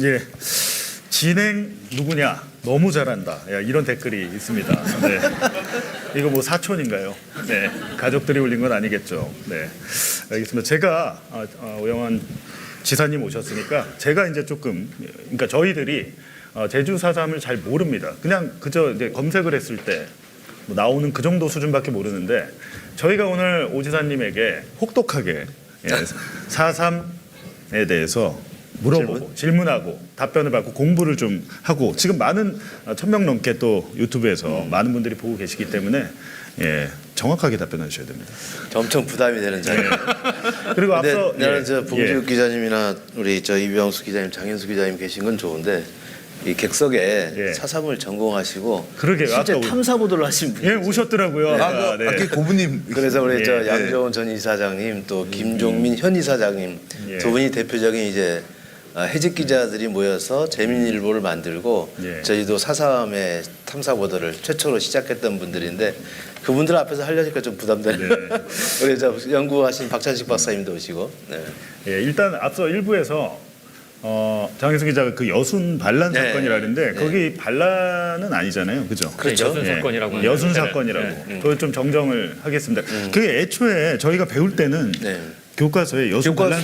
예. 진행 누구냐? 너무 잘한다. 야, 이런 댓글이 있습니다. 네. 이거 뭐 사촌인가요? 네. 가족들이 올린 건 아니겠죠. 네. 알겠습니다. 제가 오영환 지사님 오셨으니까 제가 이제 조금 그러니까 저희들이 제주 4.3을 잘 모릅니다. 그냥 그저 이제 검색을 했을 때 뭐 나오는 그 정도 수준밖에 모르는데 저희가 오늘 오 지사님에게 혹독하게 4.3에 대해서 물어보고 질문하고 답변을 받고 공부를 좀 하고 지금 많은 1,000명 넘게 또 유튜브에서 많은 분들이 보고 계시기 때문에 정확하게 답변해 주셔야 됩니다. 엄청 부담이 되는 자리예요. 그리고 앞서 나는 저 봉지욱 기자님이나 우리 저 이병수 기자님, 장현수 기자님 계신 건 좋은데 이 객석에 4.3을 전공하시고 그러게요. 실제 아까 탐사 보도를 하신 분이 오셨더라고요. 아까 고부님. 그래서 우리 저 양정원 전 이사장님 또 김종민 현 이사장님 두 분이 대표적인 이제 해직 기자들이 모여서 재민일보를 만들고 저희도 4.3의 탐사 보도를 최초로 시작했던 분들인데 그분들 앞에서 하려니까 좀 부담되네요. 우리 저 연구하신 박찬식 박사님도 오시고. 일단 앞서 1부에서 장혜수 기자가 그 여순 반란 사건이라는데 거기 반란은 아니잖아요, 그죠? 그렇죠. 여순 사건이라고. 여순 사건이라고. 그걸 좀 정정을 하겠습니다. 그게 애초에 저희가 배울 때는 교과서에 여순 반란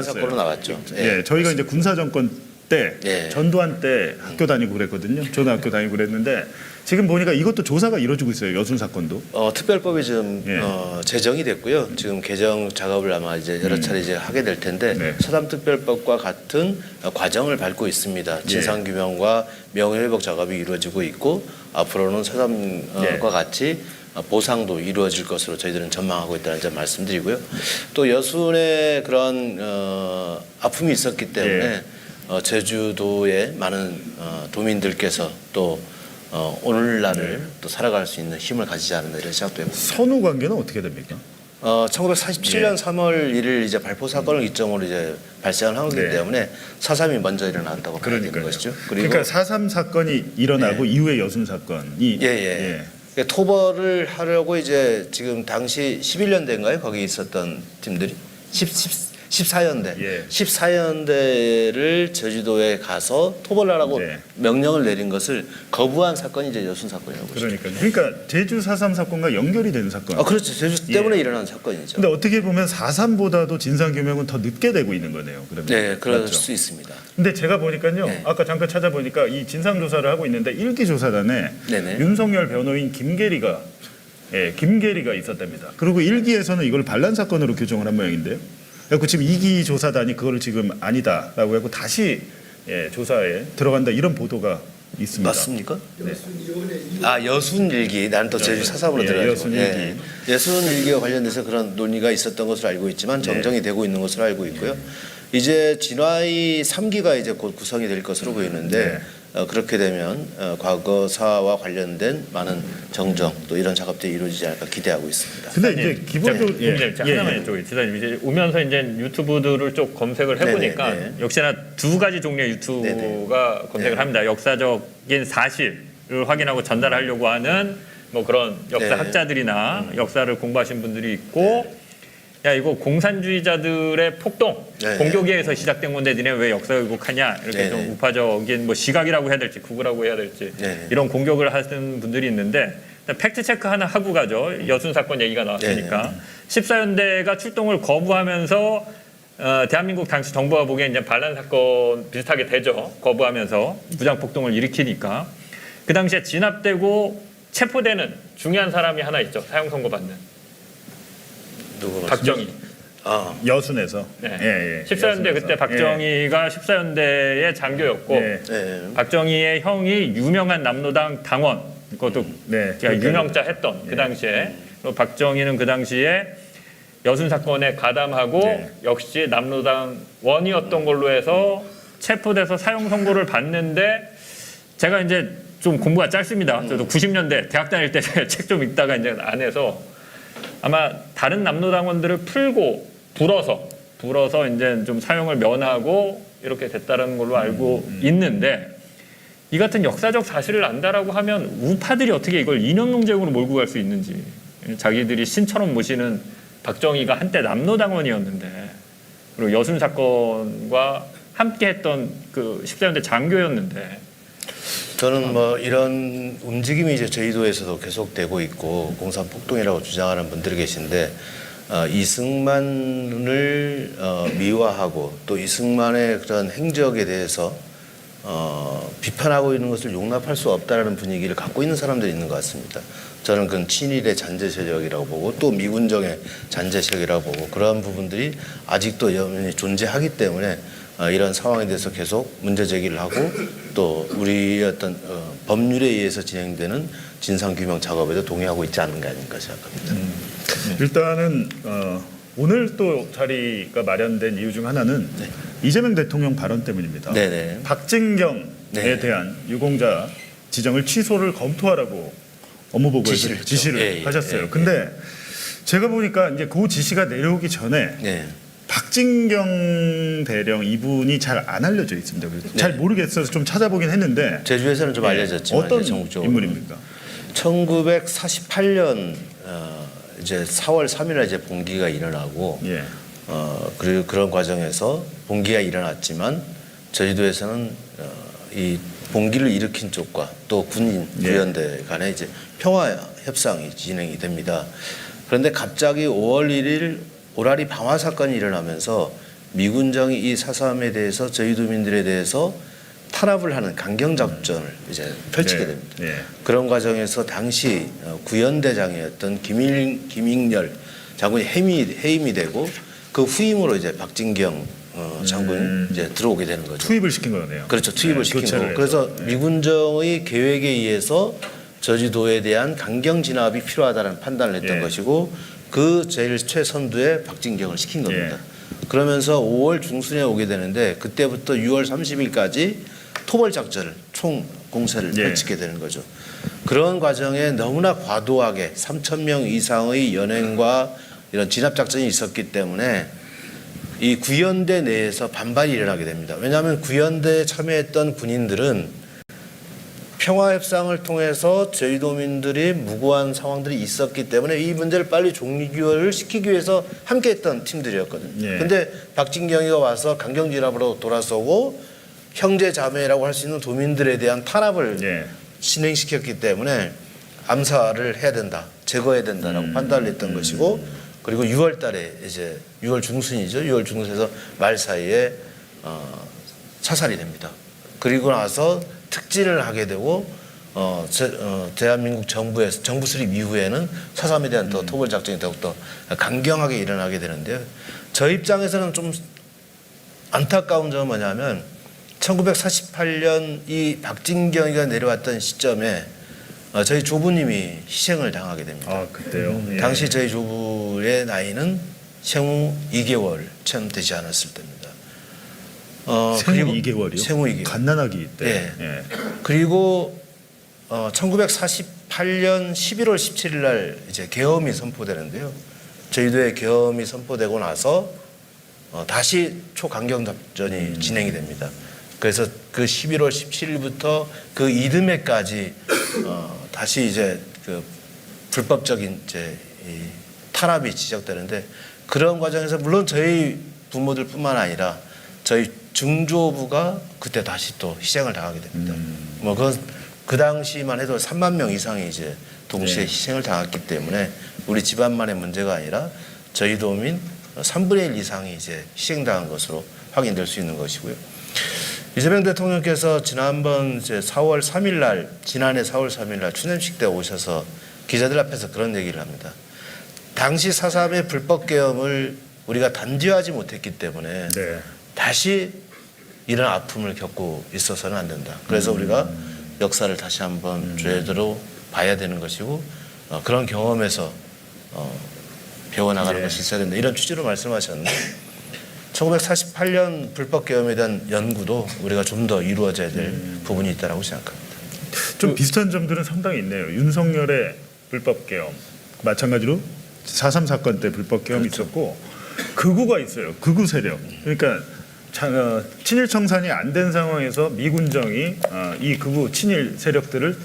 사건으로 나왔죠. 저희가 이제 군사 정권 때 전두환 때 학교 다니고 그랬거든요. 저는 학교 다니고 그랬는데 지금 보니까 이것도 조사가 이루어지고 있어요. 여순 사건도. 특별법이 지금 제정이 됐고요. 지금 개정 작업을 아마 이제 여러 차례 이제 하게 될 텐데 사담특별법과 같은 과정을 밟고 있습니다. 진상 규명과 명예회복 작업이 이루어지고 있고 앞으로는 사담과 같이 보상도 이루어질 것으로 저희들은 전망하고 있다는 점 말씀드리고요. 또 여순의 그런 아픔이 있었기 때문에 제주도의 많은 도민들께서 또 오늘날을 또 살아갈 수 있는 힘을 가지지 않았나 이런 생각도 해봅니다. 선후 관계는 어떻게 됩니까? 1947년 3월 1일 이제 발포 사건을 기점으로 이제 발생을 한 거기 때문에 4.3이 먼저 일어났다고 봐야 되는 것이죠. 그러니까 4.3 사건이 일어나고 이후에 여순 사건이 토벌을 하려고 이제 지금 당시 11년대인가요? 거기 있었던 팀들이 14연대 14연대를 제주도에 가서 토벌하라고 명령을 내린 것을 거부한 사건이 이제 여순 사건이라고 보시죠. 그러니까 제주 4.3 사건과 연결이 되는 사건. 그렇죠. 제주 때문에 일어난 사건이죠. 근데 어떻게 보면 4.3보다도 진상 규명은 더 늦게 되고 있는 거네요. 그러면. 네, 그럴 수 있습니다. 근데 제가 보니까요. 아까 잠깐 찾아보니까 이 진상 조사를 하고 있는데 1기 조사단에 윤석열 변호인 김계리가 있었답니다. 그리고 1기에서는 이걸 반란 사건으로 규정을 한 모양인데요. 그래서 지금 2기 조사단이 그거를 지금 아니다라고 하고 다시 조사에 들어간다 이런 보도가 있습니다. 맞습니까? 여순 일기. 나는 또 제주 4.3으로 들어가지고. 여순 일기. 여순 일기와 관련돼서 그런 논의가 있었던 것으로 알고 있지만 정정이 되고 있는 것으로 알고 있고요. 이제 진화의 3기가 이제 곧 구성이 될 것으로 보이는데 그렇게 되면 과거사와 관련된 많은 정정 또 이런 작업들이 이루어지지 않을까 기대하고 있습니다. 근데 이제 기본적으로 하나만 여쭤보겠습니다. 지사님 이제 오면서 이제 유튜브들을 쭉 검색을 해보니까 역시나 두 가지 종류의 유튜브가 검색을 합니다. 역사적인 사실을 확인하고 전달하려고 하는 뭐 그런 역사 학자들이나 역사를 공부하신 분들이 있고. 야 이거 공산주의자들의 폭동 공격에서 시작된 건데 니네 왜 역사 왜곡하냐 이렇게 좀 우파적인 뭐 시각이라고 해야 될지 극우라고 해야 될지 이런 공격을 하시는 분들이 있는데 팩트 체크 하나 하고 가죠. 여순 사건 얘기가 나왔으니까 14연대가 출동을 거부하면서 대한민국 당시 정부가 보기엔 이제 반란 사건 비슷하게 되죠. 거부하면서 무장 폭동을 일으키니까 그 당시에 진압되고 체포되는 중요한 사람이 하나 있죠. 사형 선고 받는. 박정희. 여순에서. 14연대 그때 박정희가 14연대의 장교였고 박정희의 형이 유명한 남로당 당원 그것도 유명자 했던 그 당시에 박정희는 그 당시에 여순 사건에 가담하고 역시 남로당 원이었던 걸로 해서 체포돼서 사형 선고를 받는데 제가 이제 좀 공부가 짧습니다. 저도 90년대 대학 다닐 때 책 좀 읽다가 이제 안 해서 아마 다른 남로당원들을 풀고 불어서 이제 좀 사형을 면하고 이렇게 됐다는 걸로 알고 있는데 이 같은 역사적 사실을 안다라고 하면 우파들이 어떻게 이걸 이념 논쟁으로 몰고 갈 수 있는지 자기들이 신처럼 모시는 박정희가 한때 남로당원이었는데 그리고 여순 사건과 함께했던 그 14연대 장교였는데. 저는 뭐 이런 움직임이 이제 저희도에서도 계속되고 있고 공산 폭동이라고 주장하는 분들이 계신데 이승만을 미화하고 또 이승만의 그런 행적에 대해서 비판하고 있는 것을 용납할 수 없다라는 분위기를 갖고 있는 사람들이 있는 것 같습니다. 저는 그건 친일의 잔재 세력이라고 보고 또 미군정의 잔재 세력이라고 보고 그러한 부분들이 아직도 여전히 존재하기 때문에 이런 상황에 대해서 계속 문제 제기를 하고 또 우리의 어떤 법률에 의해서 진행되는 진상규명 작업에도 동의하고 있지 않은 게 아닌가 생각합니다. 일단은 오늘 또 자리가 마련된 이유 중 하나는 이재명 대통령 발언 때문입니다. 네네. 박진경에 네. 대한 유공자 지정을 취소를 검토하라고 업무보고에서 지시를 하셨어요. 근데 제가 보니까 이제 그 지시가 내려오기 전에 박진경 대령 이분이 잘 안 알려져 있습니다. 그래서 잘 모르겠어서 좀 찾아보긴 했는데 제주에서는 좀 알려졌지만 어떤 전국적으로 인물입니까? 1948년 이제 4월 3일에 이제 봉기가 일어나고 그리고 그런 과정에서 봉기가 일어났지만 저희도에서는 이 봉기를 일으킨 쪽과 또 군인 구연대 간에 이제 평화 협상이 진행이 됩니다. 그런데 갑자기 5월 1일 오라리 방화 사건이 일어나면서 미군정이 이 4.3에 대해서 저희도민들에 대해서 탄압을 하는 강경 작전을 이제 펼치게 됩니다. 그런 과정에서 당시 구연대장이었던 김익렬 장군이 해임이 되고 그 후임으로 이제 박진경 장군이 이제 들어오게 되는 거죠. 투입을 시킨 거네요. 그렇죠. 투입을 시킨 거고. 그래서 미군정의 계획에 의해서 저지도에 대한 강경 진압이 필요하다는 판단을 했던 것이고 그 제일 최선두에 박진경을 시킨 겁니다. 그러면서 5월 중순에 오게 되는데 그때부터 6월 30일까지 토벌 작전을 총 공세를 펼치게 되는 거죠. 그런 과정에 너무나 과도하게 3,000명 이상의 연행과 이런 진압 작전이 있었기 때문에 이 구연대 내에서 반발이 일어나게 됩니다. 왜냐하면 구연대에 참여했던 군인들은 평화협상을 통해서 저희도민들이 무고한 상황들이 있었기 때문에 이 문제를 빨리 종결을 시키기 위해서 함께했던 팀들이었거든요. 그런데 박진경이가 와서 강경진압으로 돌아서고 형제자매라고 할 수 있는 도민들에 대한 탄압을 진행시켰기 때문에 암살을 해야 된다, 제거해야 된다라고 판단을 했던 것이고 그리고 6월 달에 이제 6월 중순이죠. 6월 중순에서 말 사이에 사살이 됩니다. 그리고 나서 특진을 하게 되고 대한민국 정부에서 정부 수립 이후에는 4.3에 대한 더 토벌 작전이 더욱더 강경하게 일어나게 되는데요. 저 입장에서는 좀 안타까운 점은 뭐냐면 1948년 이 박진경이가 내려왔던 시점에 저희 조부님이 희생을 당하게 됩니다. 아, 그때요? 당시 저희 조부의 나이는 생후 2개월 채 되지 않았을 때입니다. 생후 2개월이요? 생후 2개월. 갓난아기 때. 그리고 1948년 11월 17일 날 이제 계엄이 선포되는데요. 저희도의 계엄이 선포되고 나서 다시 초강경 작전이 진행이 됩니다. 그래서 그 11월 17일부터 그 이듬해까지 다시 이제 그 불법적인 이제 이 탄압이 시작되는데 그런 과정에서 물론 저희 부모들뿐만 아니라 저희 중조부가 그때 다시 또 희생을 당하게 됩니다. 뭐 그 당시만 해도 3만 명 이상이 이제 동시에 희생을 당했기 때문에 우리 집안만의 문제가 아니라 저희 도민 3분의 1 이상이 이제 희생당한 것으로 확인될 수 있는 것이고요. 이재명 대통령께서 지난번 이제 4월 3일 날 지난해 4월 3일 날 추념식 때 오셔서 기자들 앞에서 그런 얘기를 합니다. 당시 4.3의 불법 계엄을 우리가 단죄하지 못했기 때문에 다시 이런 아픔을 겪고 있어서는 안 된다. 그래서 우리가 역사를 다시 한번 제대로 봐야 되는 것이고 그런 경험에서 배워나가는 것이 있어야 된다. 이런 취지로 말씀하셨는데 1948년 불법 계엄에 대한 연구도 우리가 좀 더 이루어져야 될 부분이 있다고 생각합니다. 좀 비슷한 점들은 상당히 있네요. 윤석열의 불법 계엄 마찬가지로 4.3 사건 때 불법 계엄이 있었고 극우가 있어요. 극우 세력. 그러니까 친일 청산이 안 된 상황에서 미군정이 이 극우 친일 세력들을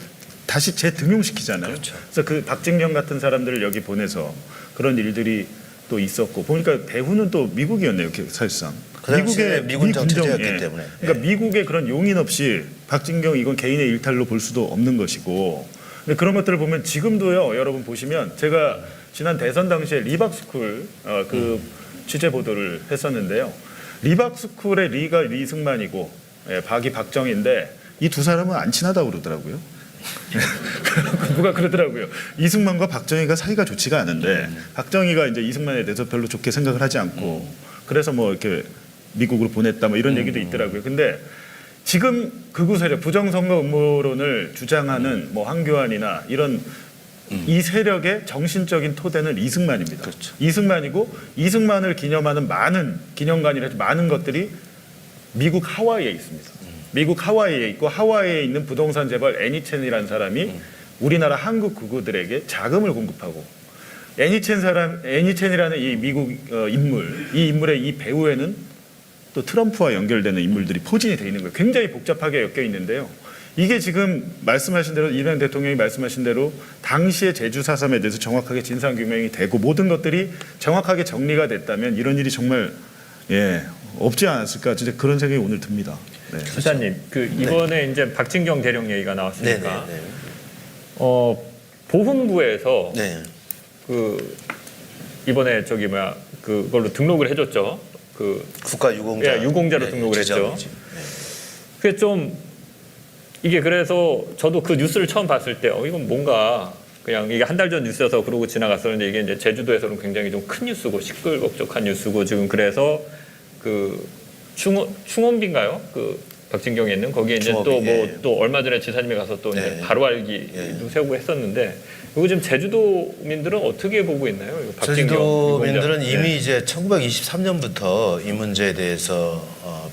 다시 재등용시키잖아요. 그래서 그 박진경 같은 사람들을 여기 보내서 그런 일들이 또 있었고 보니까 배후는 또 미국이었네요. 사실상. 그 당시에 미군정 체제였기 예. 때문에. 그러니까 예. 미국의 그런 용인 없이 박진경 이건 개인의 일탈로 볼 수도 없는 것이고 근데 그런 것들을 보면 지금도요. 여러분 보시면 제가 지난 대선 당시에 리박스쿨 취재 보도를 했었는데요. 리박스쿨의 리가 리승만이고 예, 박이 박정희인데 이 두 사람은 안 친하다고 그러더라고요. 누가 그러더라고요. 이승만과 박정희가 사이가 좋지가 않은데 박정희가 이제 이승만에 대해서 별로 좋게 생각을 하지 않고 그래서 뭐 이렇게 미국으로 보냈다 뭐 이런 얘기도 있더라고요. 근데 지금 극우 세력 부정선거 음모론을 주장하는 뭐 황교안이나 이런 이 세력의 정신적인 토대는 이승만입니다. 그렇죠. 이승만이고 이승만을 기념하는 많은 기념관이라든지 많은 것들이 미국 하와이에 있습니다. 미국 하와이에 있고 하와이에 있는 부동산 재벌 애니첸이라는 사람이 우리나라 한국 극우들에게 자금을 공급하고 애니첸이라는 이 미국 인물, 이 인물의 이 배후에는 또 트럼프와 연결되는 인물들이 포진이 돼 있는 거예요. 굉장히 복잡하게 엮여 있는데요. 이게 지금 말씀하신 대로 이명박 대통령이 말씀하신 대로 당시의 제주 4.3에 대해서 정확하게 진상 규명이 되고 모든 것들이 정확하게 정리가 됐다면 이런 일이 정말 없지 않았을까 진짜 그런 생각이 오늘 듭니다. 네. 수사님, 이번에 이제 박진경 대령 얘기가 나왔으니까 네. 보훈부에서 네. 이번에 그걸로 등록을 해줬죠. 국가 유공자. 예, 유공자로 네, 등록을 했죠. 지정이지. 네. 그게 좀 이게 그래서 저도 그 뉴스를 처음 봤을 때 이건 뭔가 그냥 이게 한 달 전 뉴스여서 그러고 지나갔었는데 이게 이제 제주도에서는 굉장히 좀 큰 뉴스고 시끌벅적한 뉴스고 지금 그래서 충원비인가요? 박진경에 있는 거기에 이제 또 얼마 전에 지사님이 가서 또 이제 바로 알기 세우고 했었는데 이거 지금 제주도민들은 어떻게 보고 있나요? 이거 박진경 제주도민들은 이미 이제 1923년부터 이 문제에 대해서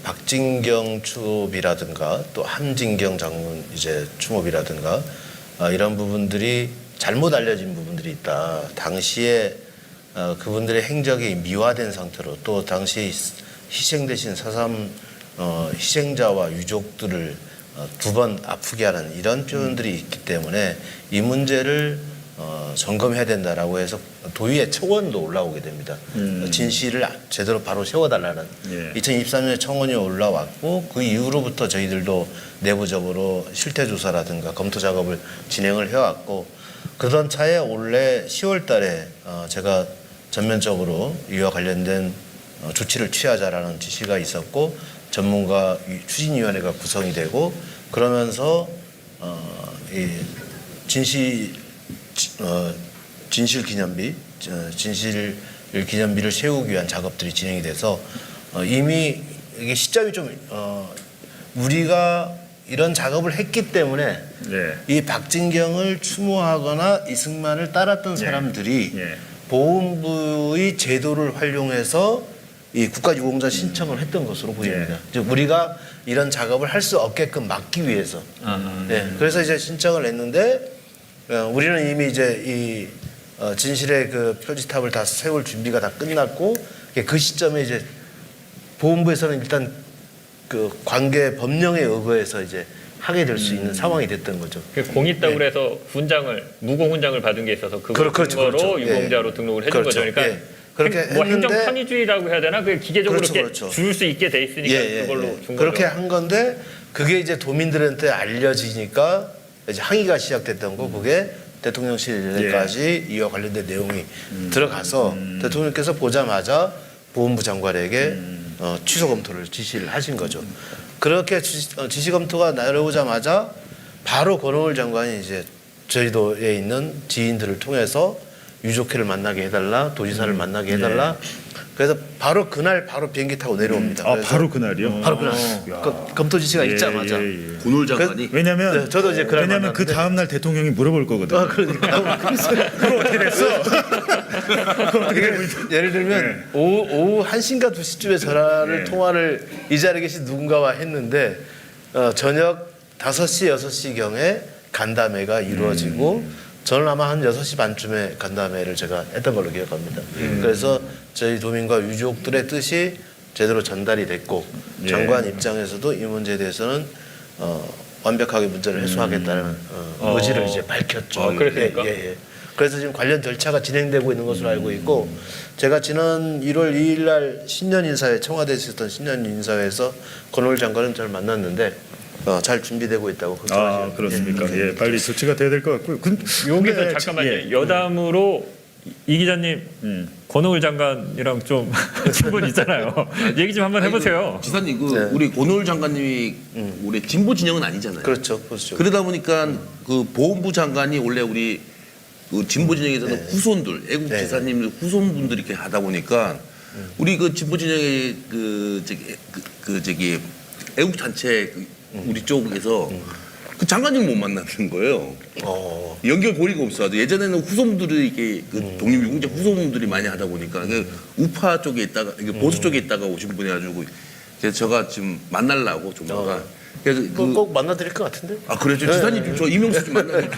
박진경 추모비라든가 또 함진경 장군 이제 추모비라든가 이런 부분들이 잘못 알려진 부분들이 있다. 당시에 그분들의 행적이 미화된 상태로 또 당시 희생되신 4.3 희생자와 유족들을 두 번 아프게 하는 이런 표현들이 있기 때문에 이 문제를 점검해야 된다라고 해서 도의회 청원도 올라오게 됩니다. 진실을 제대로 바로 세워달라는 2023년에 청원이 올라왔고 그 이후로부터 저희들도 내부적으로 실태조사라든가 검토 작업을 진행을 해왔고 그런 차에 올해 10월 달에 제가 전면적으로 이와 관련된 조치를 취하자라는 지시가 있었고 전문가 추진위원회가 구성이 되고 그러면서 이 진실 기념비를 세우기 위한 작업들이 진행이 돼서 이미 이게 시점이 좀 우리가 이런 작업을 했기 때문에 이 박진경을 추모하거나 이승만을 따랐던 사람들이 보훈부의 제도를 활용해서 이 국가유공자 신청을 했던 것으로 보입니다. 즉 우리가 이런 작업을 할 수 없게끔 막기 위해서. 그래서 이제 신청을 했는데 우리는 이미 이제 이 진실의 그 표지탑을 다 세울 준비가 다 끝났고 그 시점에 이제 보훈부에서는 일단 그 관계 법령에 의거해서 이제 하게 될 수 있는 상황이 됐던 거죠. 공익다고 그래서 무공 훈장을 받은 게 있어서 그거로 유공자로 등록을 해준 거죠. 그러니까 그렇게 뭐 했는데 행정 편의주의라고 해야 되나? 그게 기계적으로 이렇게 줄 수 있게 돼 있으니까 그걸로 준 거죠. 그렇게 한 건데 그게 이제 도민들한테 알려지니까 이제 항의가 시작됐던 거 그게 대통령실에까지 이와 관련된 내용이 들어가서 대통령께서 보자마자 보훈부 장관에게 취소 검토를 지시를 하신 거죠. 그렇게 지시 검토가 나오자마자 바로 권오을 장관이 이제 저희도에 있는 지인들을 통해서 유족회를 만나게 해달라, 도지사를 만나게 해달라. 그래서 바로 그날 바로 비행기 타고 내려옵니다. 바로 그날이요? 바로 그날. 검토 지시가 있자마자. 권오을 장관이. 왜냐면 저도 이제 그날 왜냐면 그 다음 날 대통령이 물어볼 거거든요. 그러니까. 그럼 어떻게 됐어? 예를 들면 오후 1시인가 2시쯤에 전화를 통화를 이 자리에 계신 누군가와 했는데 저녁 5시, 6시경에 간담회가 이루어지고 저는 아마 한 6시 반쯤에 간담회를 제가 했던 걸로 기억합니다. 그래서 저희 도민과 유족들의 뜻이 제대로 전달이 됐고 장관 입장에서도 이 문제에 대해서는 그러니까. 완벽하게 문제를 해소하겠다는 의지를 이제 밝혔죠. 그랬습니까? 그래서 지금 관련 절차가 진행되고 있는 것으로 알고 있고 제가 지난 1월 2일 날 신년 인사회 청와대에서 있었던 신년 인사회에서 권오일 장관은 저를 만났는데 잘 준비되고 있다고 걱정하시는. 그렇습니까? 예, 빨리 조치가 돼야 될 것 같고요. 여기서 잠깐만요. 여담으로 이 기자님 권오일 장관이랑 좀 친분 있잖아요. 얘기 좀 한번 해보세요. 지사님 네. 우리 권오일 장관님이 우리 진보 진영은 아니잖아요. 그렇죠. 그러다 보니까 그 보훈부 장관이 원래 우리 그 진보 진영에서는 후손들 애국 네. 지사님 후손분들이 이렇게 하다 보니까 우리 그 진보 진영의 그 저기 애국 단체 우리 쪽에서 그 장관님 못 만나는 거예요. 연결 고리가 없어서 예전에는 후손들이 이렇게 그 독립유공자 후손들이 많이 하다 보니까 그 우파 쪽에 있다가 이게 보수 쪽에 있다가 오신 분이 가지고 그래서 제가 지금 만나려고 조만간 그래서 꼭 만나드릴 것 같은데. 아 그래요? 지사님 좀 저 이명수 좀 만나요.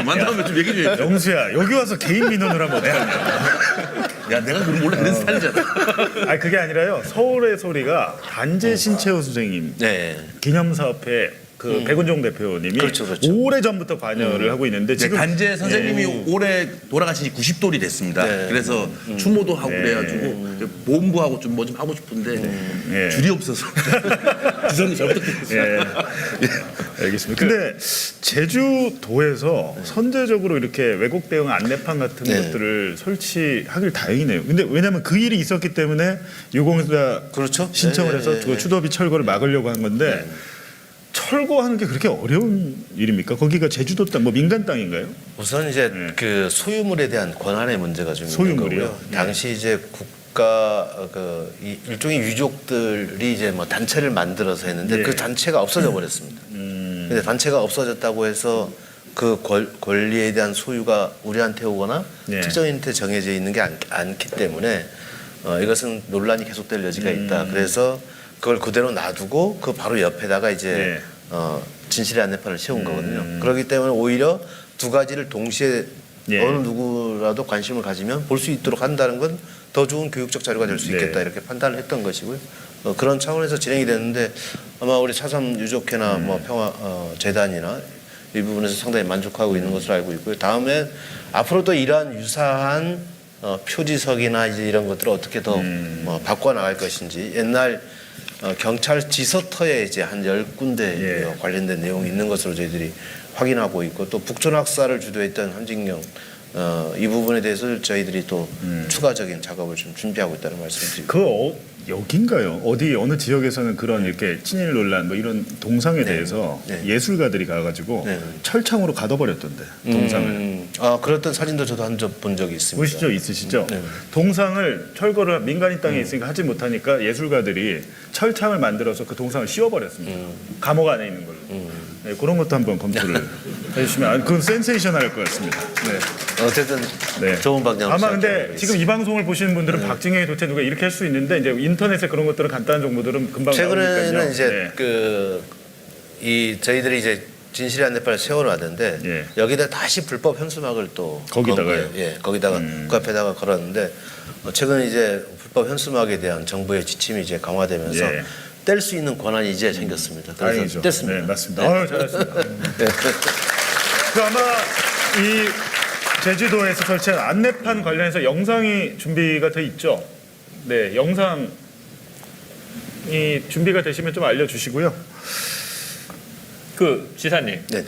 만나면 좀 얘기 좀 해줘. 영수야, 여기 와서 개인 민원을 한번 해. 야 내가 그럼 원래 그런 스타일이잖아. 아니 그게 아니라요. 서울의 소리가 단재 신채호 선생님 네. 기념사업회 그 백운종 대표님이 그렇죠. 오래 전부터 관여를 하고 있는데 지금 단재 선생님이 올해 돌아가신 지 90돌이 됐습니다. 네. 그래서 추모도 하고 그래가지고 보험부하고 좀 뭐 좀 하고 싶은데 줄이 없어서 지사님 잘 부탁드리겠습니다. 알겠습니다. 근데 제주도에서 선제적으로 이렇게 왜곡 대응 안내판 같은 것들을 설치하길 다행이네요. 근데 왜냐하면 그 일이 있었기 때문에 유공사 그렇죠. 신청을 해서 네. 추도비 철거를 막으려고 한 건데 철거하는 게 그렇게 어려운 일입니까? 거기가 제주도 땅, 뭐 민간 땅인가요? 우선 이제 그 소유물에 대한 권한의 문제가 좀 있는 소유물이요? 거고요. 당시 이제 국가 일종의 유족들이 이제 뭐 단체를 만들어서 했는데 그 단체가 없어져 버렸습니다. 근데 단체가 없어졌다고 해서 그 권리에 대한 소유가 우리한테 오거나 특정인한테 정해져 있는 게 않기 때문에 이것은 논란이 계속될 여지가 있다. 그래서 그걸 그대로 놔두고 그 바로 옆에다가 이제 진실의 안내판을 세운 거거든요. 그렇기 때문에 오히려 두 가지를 동시에 어느 누구라도 관심을 가지면 볼 수 있도록 한다는 건 더 좋은 교육적 자료가 될 수 있겠다 이렇게 판단을 했던 것이고요. 그런 차원에서 진행이 됐는데 아마 우리 차삼 유족회나 뭐 평화 재단이나 이 부분에서 상당히 만족하고 있는 것으로 알고 있고요. 다음에 앞으로도 이러한 유사한 표지석이나 이제 이런 것들을 어떻게 더 바꿔 나갈 것인지 옛날 경찰 지서터에 이제 한 10군데 관련된 내용이 있는 것으로 저희들이 확인하고 있고 또 북촌 학살을 주도했던 한진경 이 부분에 대해서 저희들이 또 추가적인 작업을 좀 준비하고 있다는 말씀드립니다. 여긴가요? 어디 어느 지역에서는 그런 이렇게 친일 논란 뭐 이런 동상에 대해서 예술가들이 가가지고 철창으로 가둬버렸던데 동상을. 그랬던 사진도 저도 한 점 본 적이 있습니다. 보시죠, 있으시죠? 동상을 철거를 민간인 땅에 있으니까 하지 못하니까 예술가들이 철창을 만들어서 그 동상을 씌워버렸습니다. 감옥 안에 있는 걸로. 네, 그런 것도 한번 검토를 해주시면 그건 센세이션할 것 같습니다. 네. 어쨌든 좋은 방향으로. 아마 근데 지금 이 방송을 보시는 분들은 박진영이 도대체 누가 이렇게 할 수 있는데 이제 인터넷에 그런 것들은 간단한 정보들은 금방 최근에는 나오니까요. 이제 저희들이 이제 진실의 안내판을 세워놨는데 여기다 다시 불법 현수막을 또 거기다가요? 거기다가 그 앞에다가 걸었는데 최근 이제 불법 현수막에 대한 정부의 지침이 이제 강화되면서 뗄 수 있는 권한이 이제 생겼습니다. 그래서 다행이죠. 뗐습니다. 네, 맞습니다. 잘하셨습니다. 그 아마 이 제주도에서 설치한 안내판 관련해서 영상이 준비가 돼 있죠. 네, 영상이 준비가 되시면 좀 알려주시고요. 그 지사님, 네네.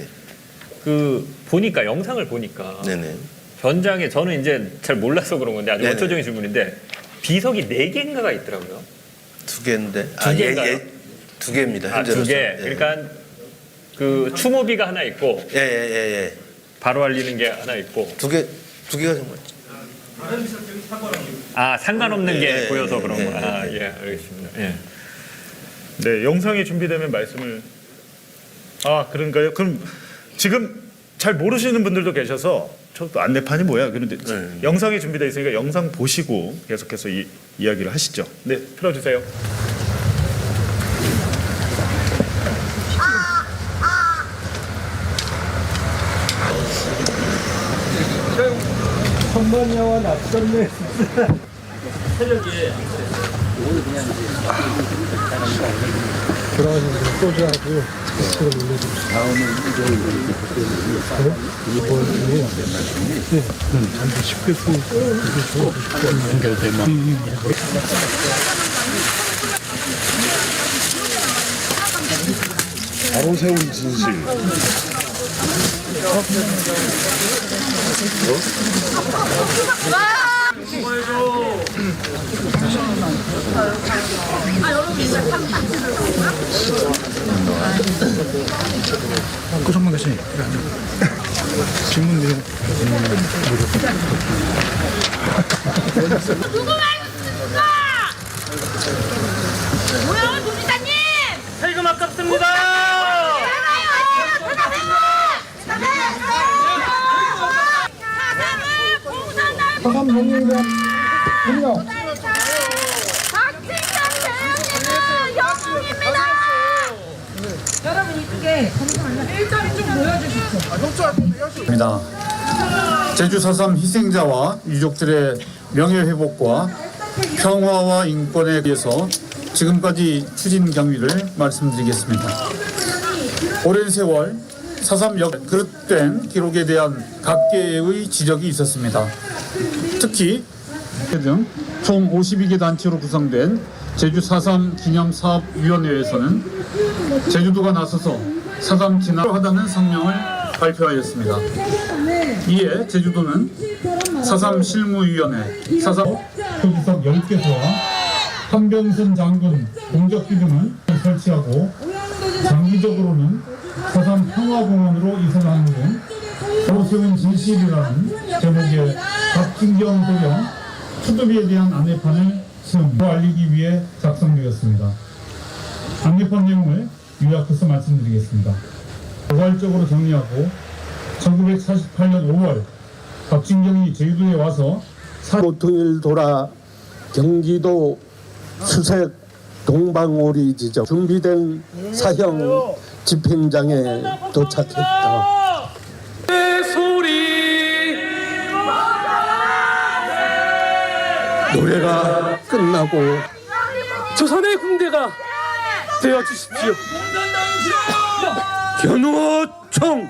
그 보니까 영상을 보니까 네네. 현장에 저는 이제 잘 몰라서 그런 건데 아주 네네. 원초적인 질문인데 비석이 4개인가가 있더라고요. 2개인데. 두 개인가요? 2개입니다. 아, 2개. 그러니까 그 추모비가 하나 있고 바로 알리는 게 하나 있고 2개가 정말. 상관없는 게 보여서 그런 거. 알겠습니다. 네, 영상이 준비되면 말씀을. 그런가요? 그럼 지금 잘 모르시는 분들도 계셔서 저도 안내판이 뭐야? 그런데 영상이 준비되어 있으니까 영상 보시고 계속해서 이야기를 하시죠. 네, 틀어주세요. 천만여와 낯설네. 그럼 돌아가시면서 소주하고 지금 올려드립니다. 다음은 이번 중에 전부 10개수 연결되면 바로 세운 진실. 고정만 계시니 질문 내용 누구 말씀이십니까? 뭐야, 도지사님? 세금 아깝습니다. 사삼 영웅이란 분명 박진경 대행님은 영웅입니다. 여러분 이쪽에 일자리 좀 보여주십시오. 입니다. 제주 4.3 희생자와 유족들의 명예회복과 평화와 인권에 대해서 지금까지 추진 경위를 말씀드리겠습니다. 오랜 세월 4.3 그릇된 기록에 대한 각계의 지적이 있었습니다. 특히 등 총 52개 단체로 구성된 제주 4.3 기념사업위원회에서는 제주도가 나서서 4.3 진화하다는 성명을 발표하였습니다. 이에 제주도는 4.3 실무위원회, 4.3 표지석 10개소와 한병선 장군 공적기 등을 설치하고 장기적으로는 4.3 평화공원으로 이전하는 등 바로 세운 진실이라는 제목의 박진경 도령 추도비에 대한 안내판을 알리기 위해 작성되었습니다. 안내판 내용을 요약해서 말씀드리겠습니다. 포괄적으로 정리하고 1948년 5월 박진경이 제주도에 와서 보통일 돌아 경기도 수색 동방오리 지점 준비된 사형 집행장에 도착했다. 노래가 끝나고 조선의 군대가 되어 주십시오. 견우총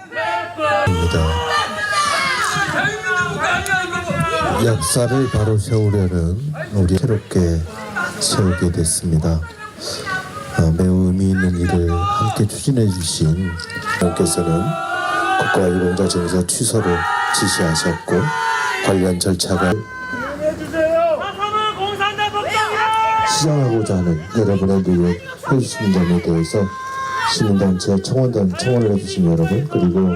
역사를 바로 세우려는 우리 새롭게 세우게 됐습니다. 매우 의미 있는 일을 함께 추진해 주신 분께서는 국가유공자 정서 취소를 지시하셨고 관련 절차가 시정하고자 하는 여러분의 노력 해주시는 점에 대해서 시민단체 청원을 해주신 여러분 그리고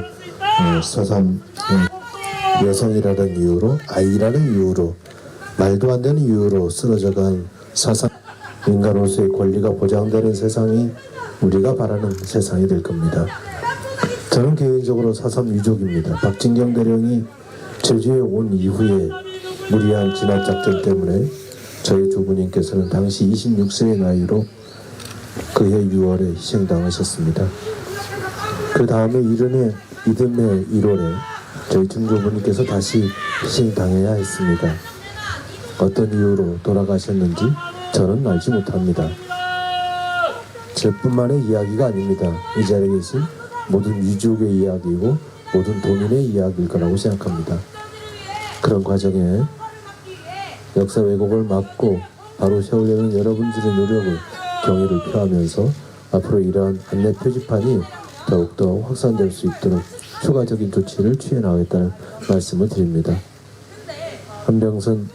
4.3 여성이라는 이유로 아이라는 이유로 말도 안 되는 이유로 쓰러져간 4.3 인간으로서의 권리가 보장되는 세상이 우리가 바라는 세상이 될 겁니다. 저는 개인적으로 4.3 유족입니다. 박진경 대령이 제주에 온 이후에 무리한 진압작전 때문에 저희 조부님께서는 당시 26세의 나이로 그해 6월에 희생당하셨습니다. 그 다음에 이듬해 1월에 저희 증조부님께서 다시 희생당해야 했습니다. 어떤 이유로 돌아가셨는지 저는 알지 못합니다. 저뿐만의 이야기가 아닙니다. 이 자리에 계신 모든 유족의 이야기이고 모든 도민의 이야기일 거라고 생각합니다. 그런 과정에 역사 왜곡을 막고 바로 세우려는 여러분들의 노력을 경의를 표하면서 앞으로 이러한 안내 표지판이 더욱더 확산될 수 있도록 추가적인 조치를 취해 나가겠다는 말씀을 드립니다. 한병선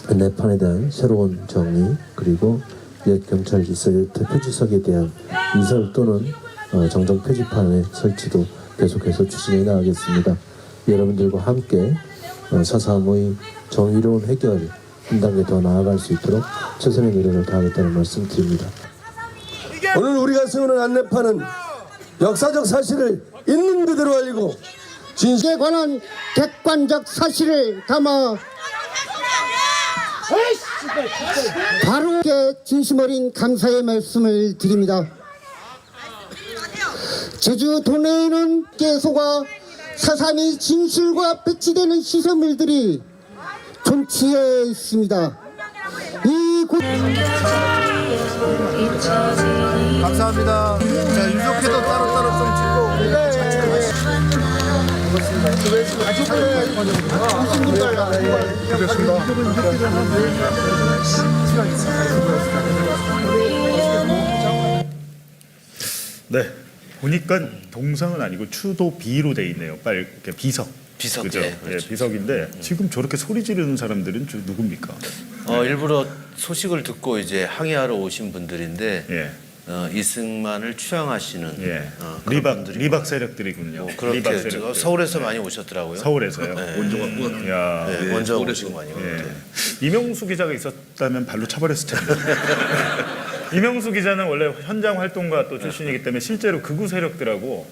안내판에 대한 새로운 정리 그리고 옛 경찰 질서의 표지석에 대한 이설 또는 정정 표지판의 설치도 계속해서 추진해 나가겠습니다. 여러분들과 함께 4.3의 정의로운 해결 한 단계 더 나아갈 수 있도록 최선의 노력을 다하겠다는 말씀 드립니다. 오늘 우리가 세우는 안내판은 역사적 사실을 있는 그대로 알리고 진실에 관한 객관적 사실을 담아 바로 진심 어린 감사의 말씀을 드립니다. 제주 도내에는 개소가 4.3이 진실과 배치되는 시설물들이 존치해 있습니다. 이 감사합니다. 감사합니다. 자, 유족회도 따로따로 좀 찍고. 네. 보니까 동상은 아니고 추도 B로 돼 있네요. 이렇게 비석. 비석, 그죠? 예, 그렇죠. 예, 비석인데 지금 저렇게 소리 지르는 사람들은 누굽니까? 일부러 소식을 듣고 이제 항의하러 오신 분들인데 예. 이승만을 추앙하시는 예. 그런 리박 세력들이군요. 그렇게 리박 세력들. 서울에서 많이 오셨더라고요. 서울에서요. 원조가 야. 네, 먼저 오신 거 아니에요? 예. 이명수 기자가 있었다면 발로 차버렸을 텐데. 이명수 기자는 원래 현장 활동가 또 출신이기 때문에 실제로 극우 세력들하고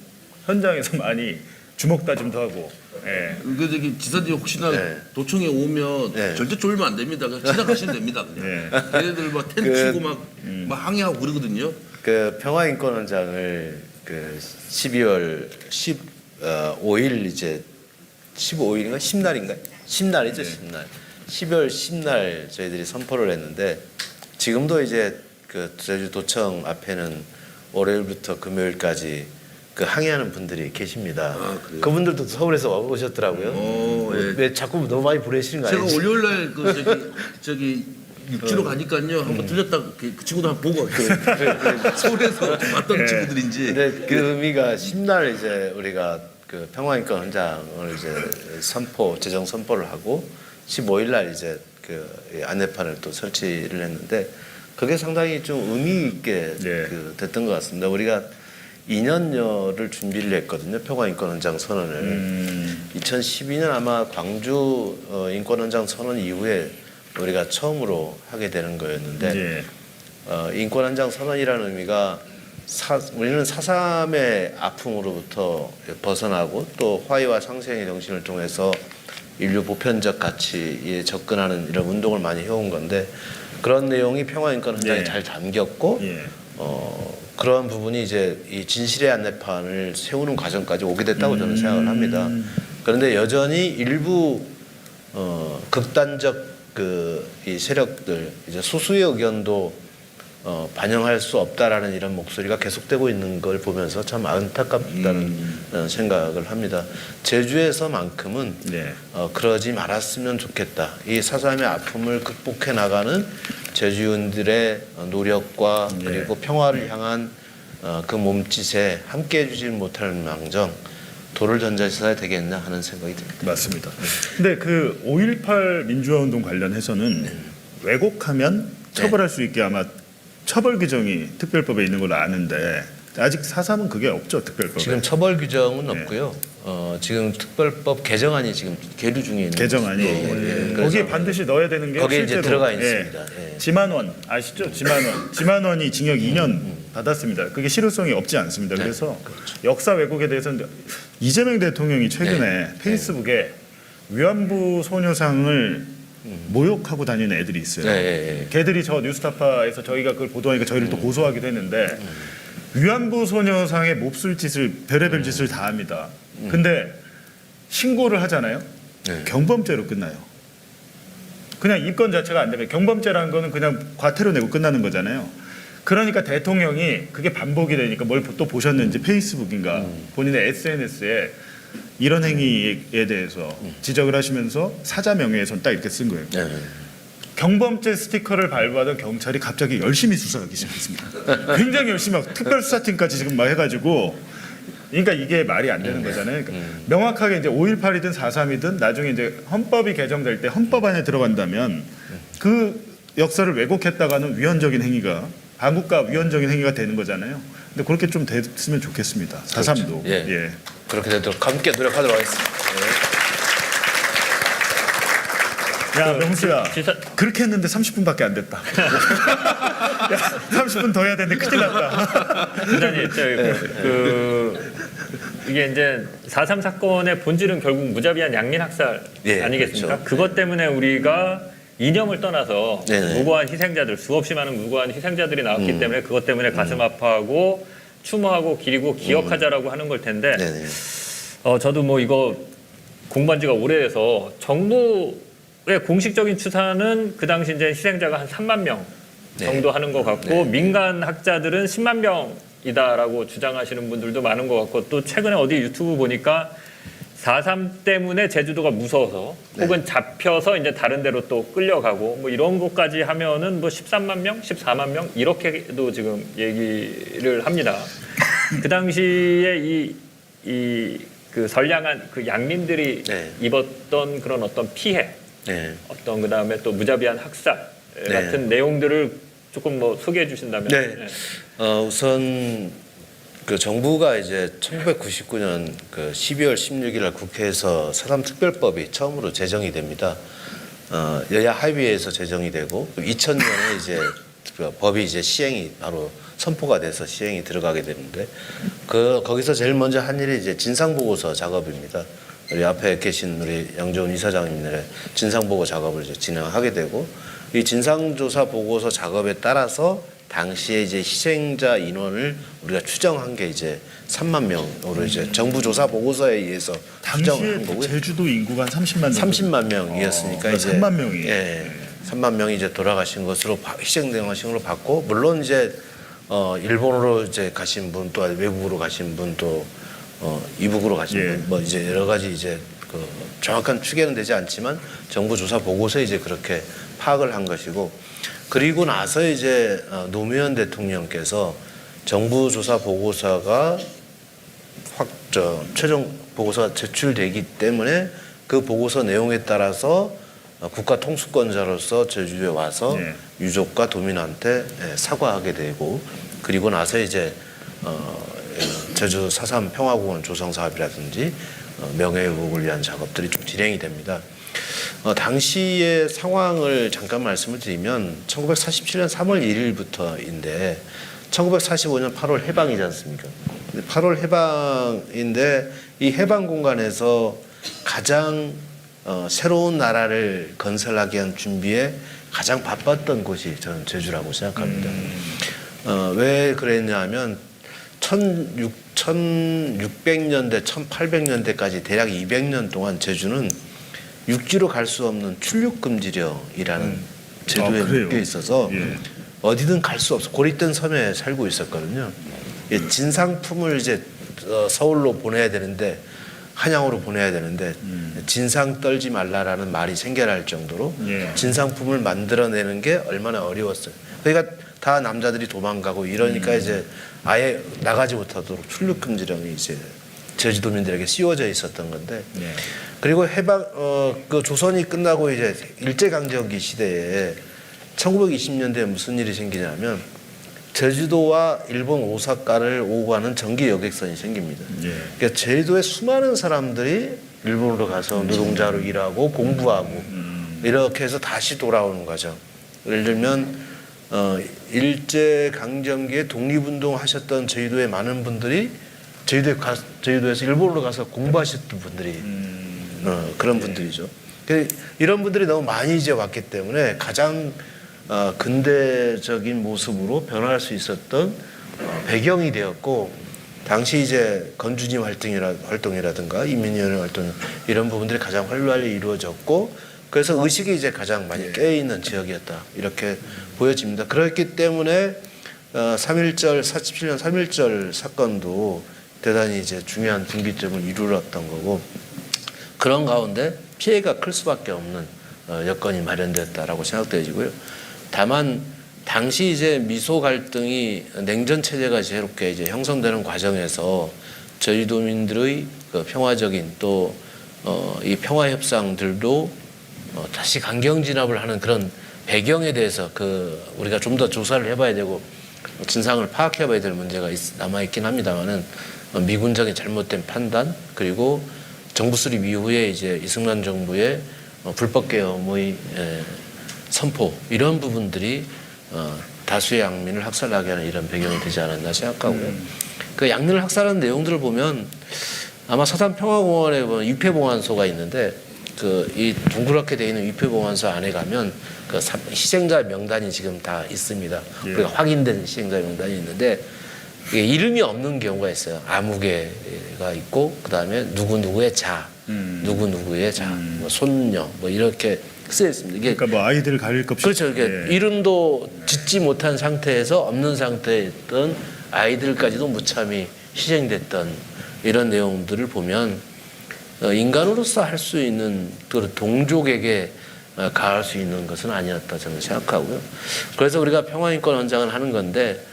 현장에서 많이 주먹 다짐도 하고. 예. 그 저기 지사들이 혹시나 네. 도청에 오면 네. 절대 쫄면 안 됩니다. 그냥 지나가시면 됩니다. 그냥. 얘네들 막 텐트 치고 막 항의하고 그러거든요. 그 평화인권원장을 그 12월 15일 이제 15일인가 10날인가 10날이죠 10날 12월 10날 저희들이 선포를 했는데 지금도 이제 그 제주도청 앞에는 월요일부터 금요일까지 그 항의하는 분들이 계십니다. 그분들도 서울에서 오셨더라고요. 예. 왜 자꾸 너무 많이 보내시는 거 제가 아니에요? 월요일 날 그 저기 육지로 가니까요. 한번 들렸다 그 친구도 한번 보고 왔어요. 서울에서 봤던 친구들인지. 근데 그 의미가 10날 이제 우리가 그 평화인권 헌장을 이제 재정 선포를 하고 15일 날 이제 그 안내판을 또 설치를 했는데 그게 상당히 좀 의미 있게 그 됐던 것 같습니다. 우리가 2년여를 준비를 했거든요. 평화인권 헌장 선언을. 2012년 아마 광주 인권헌장 선언 이후에 우리가 처음으로 하게 되는 거였는데 인권헌장 선언이라는 의미가 우리는 4.3의 아픔으로부터 벗어나고 또 화해와 상생의 정신을 통해서 인류 보편적 가치에 접근하는 이런 운동을 많이 해온 건데 그런 내용이 평화인권헌장에 잘 담겼고 그러한 부분이 이제 이 진실의 안내판을 세우는 과정까지 오게 됐다고 저는 생각을 합니다. 그런데 여전히 일부 극단적 이 세력들 이제 소수의 의견도 반영할 수 없다라는 이런 목소리가 계속되고 있는 걸 보면서 참 안타깝다는 생각을 합니다. 제주에서만큼은 그러지 말았으면 좋겠다. 이 4.3의 아픔을 극복해 나가는 제주인들의 노력과 그리고 평화를 향한 그 몸짓에 함께해 주지 못하는 망정 돌을 던져서야 되겠나 하는 생각이 듭니다. 맞습니다. 근데 그 5.18 민주화운동 관련해서는 왜곡하면 처벌할 수 있게 아마 처벌 규정이 특별법에 있는 걸로 아는데 아직 4.3은 그게 없죠, 특별법에. 지금 처벌 규정은 없고요. 지금 특별법 개정안이 지금 계류 중에 있는 개정안이 거기에 반드시 넣어야 되는 게 거기에 실제로 이제 들어가 있습니다. 지만원 아시죠? 지만원이 징역 2년 받았습니다. 그게 실효성이 없지 않습니다. 그래서 역사 왜곡에 대해서는 이재명 대통령이 최근에 페이스북에 위안부 소녀상을 모욕하고 다니는 애들이 있어요. 걔들이 저 뉴스타파에서 저희가 그걸 보도하니까 저희를 또 고소하기도 했는데 위안부 소녀상의 몹쓸 짓을 별의별 짓을 다 합니다. 근데 신고를 하잖아요. 경범죄로 끝나요. 그냥 입건 자체가 안 되면 경범죄라는 거는 그냥 과태료 내고 끝나는 거잖아요. 그러니까 대통령이 그게 반복이 되니까 뭘 또 보셨는지 페이스북인가 본인의 SNS에 이런 행위에 대해서 지적을 하시면서 사자 명예훼손 딱 이렇게 쓴 거예요. 경범죄 스티커를 발부하던 경찰이 갑자기 열심히 수사하기 시작했습니다. 굉장히 열심히 하고 특별수사팀까지 지금 막 해가지고 그러니까 이게 말이 안 되는 거잖아요. 그러니까 명확하게 이제 5.18이든 4.3이든 나중에 이제 헌법이 개정될 때 헌법 안에 들어간다면 그 역사를 왜곡했다가는 위헌적인 행위가 반국가 위헌적인 행위가 되는 거잖아요. 근데 그렇게 좀 됐으면 좋겠습니다. 4.3도. 예. 그렇게 되도록 함께 노력하도록 하겠습니다. 야 명수야 그렇게 했는데 30분밖에 안 됐다. 야, 30분 더 해야 되는데 큰일 났다. 기자님, 이게 이제 4.3 사건의 본질은 결국 무자비한 양민 학살 아니겠습니까? 그렇죠. 그것 때문에 우리가 이념을 떠나서 네네. 무고한 희생자들, 수없이 많은 무고한 희생자들이 나왔기 때문에 그것 때문에 가슴 아파하고 추모하고 기리고 기억하자라고 하는 걸 텐데 저도 뭐 이거 공부한 지가 오래돼서 정부의 공식적인 추산은 그 당시 이제 희생자가 한 3만 명 정도 하는 것 같고 민간 학자들은 10만 명이다라고 주장하시는 분들도 많은 것 같고 또 최근에 어디 유튜브 보니까 4.3 때문에 제주도가 무서워서 혹은 잡혀서 이제 다른 데로 또 끌려가고 뭐 이런 것까지 하면은 뭐 13만 명, 14만 명 이렇게도 지금 얘기를 합니다. 그 당시에 그 선량한 그 양민들이 입었던 그런 어떤 피해, 어떤 그 다음에 또 무자비한 학살 같은 내용들을 조금 뭐 소개해 주신다면. 우선 그 정부가 이제 1999년 그 12월 16일 날 국회에서 사삼 특별법이 처음으로 제정이 됩니다. 여야 합의에서 제정이 되고 2000년에 이제 그 법이 이제 시행이 바로 선포가 돼서 시행이 들어가게 되는데 거기서 제일 먼저 한 일이 이제 진상보고서 작업입니다. 우리 앞에 계신 우리 양조은 이사장님들의 진상보고 작업을 이제 진행하게 되고 이 진상조사 보고서 작업에 따라서 당시에 이제 희생자 인원을 우리가 추정한 게 이제 3만 명으로 이제 정부 조사 보고서에 의해서 추정한 당시에 거고요. 제주도 인구가 한 30만 30만 명이었으니까 이제 3만 명이. 3만 명이 이제 돌아가신 것으로 희생되신 것으로 봤고 물론 이제 일본으로 이제 가신 분 또 외국으로 가신 분 또 이북으로 가신 분 뭐 이제 여러 가지 이제 그 정확한 추계는 되지 않지만 정부 조사 보고서에 이제 그렇게 파악을 한 것이고 그리고 나서 이제 노무현 대통령께서 정부 조사 보고서가 최종 보고서가 제출되기 때문에 그 보고서 내용에 따라서 국가 통수권자로서 제주도에 와서 유족과 도민한테 사과하게 되고 그리고 나서 이제 제주 4.3 평화공원 조성 사업이라든지 명예회복을 위한 작업들이 좀 진행이 됩니다. 당시의 상황을 잠깐 말씀을 드리면 1947년 3월 1일부터인데 1945년 8월 해방이지 않습니까? 8월 해방인데 이 해방 공간에서 가장 새로운 나라를 건설하기 위한 준비에 가장 바빴던 곳이 저는 제주라고 생각합니다. 왜 그랬냐 하면 1600년대, 1800년대까지 대략 200년 동안 제주는 육지로 갈 수 없는 출륙금지령이라는 제도에 묶여 있어서 어디든 갈 수 없어. 고립된 섬에 살고 있었거든요. 진상품을 이제 서울로 보내야 되는데 한양으로 보내야 되는데 진상 떨지 말라라는 말이 생겨날 정도로 진상품을 만들어내는 게 얼마나 어려웠어요. 그러니까 다 남자들이 도망가고 이러니까 이제 아예 나가지 못하도록 출륙금지령이 이제 제주도민들에게 씌워져 있었던 건데 그리고 해방 그 조선이 끝나고 이제 일제강점기 시대에 1920년대에 무슨 일이 생기냐면 제주도와 일본 오사카를 오고 가는 전기 여객선이 생깁니다. 그러니까 제주도에 수많은 사람들이 일본으로 가서 노동자로 일하고 공부하고 이렇게 해서 다시 돌아오는 거죠. 예를 들면 일제강점기에 독립운동 하셨던 제주도의 많은 분들이 제주도에서 일본으로 가서 공부하셨던 분들이 그런 분들이죠. 이런 분들이 너무 많이 이제 왔기 때문에 가장 근대적인 모습으로 변화할 수 있었던 배경이 되었고 당시 이제 건주님 활동이라든가 인민위원회 활동 이런 부분들이 가장 활발히 이루어졌고 그래서 의식이 이제 가장 많이 깨어있는 지역이었다 이렇게 보여집니다. 그렇기 때문에 47년 3.1절 사건도 대단히 이제 중요한 분기점을 이루었던 거고 그런 가운데 피해가 클 수밖에 없는 여건이 마련됐다라고 생각되어지고요. 다만 당시 이제 미소 갈등이 냉전 체제가 새롭게 이제 형성되는 과정에서 제주도민들의 그 평화적인 또 이 평화 협상들도 다시 강경 진압을 하는 그런 배경에 대해서 우리가 좀 더 조사를 해봐야 되고 진상을 파악해봐야 될 문제가 남아 있긴 합니다만은 미군적인 잘못된 판단 그리고 정부 수립 이후에 이제 이승만 정부의 불법 계엄의 선포 이런 부분들이 다수의 양민을 학살하게 하는 이런 배경이 되지 않았나 생각하고요. 그 양민을 학살하는 내용들을 보면 아마 사삼 평화공원에 보면 위패봉안소가 있는데 이 둥그렇게 돼 있는 위패봉안소 안에 가면 그 희생자 명단이 지금 다 있습니다. 우리가 확인된 희생자 명단이 있는데 이게 이름이 없는 경우가 있어요. 아무개가 있고 그 다음에 누구누구의 자, 누구누구의 자, 뭐 손녀 뭐 이렇게 쓰여 있습니다. 이게 그러니까 뭐 아이들을 가릴 것 없이 그렇죠. 이게 이름도 짓지 못한 상태에서 없는 상태에 있던 아이들까지도 무참히 희생됐던 이런 내용들을 보면 인간으로서 할 수 있는 그 동족에게 가할 수 있는 것은 아니었다 저는 생각하고요. 그래서 우리가 평화인권헌장을 하는 건데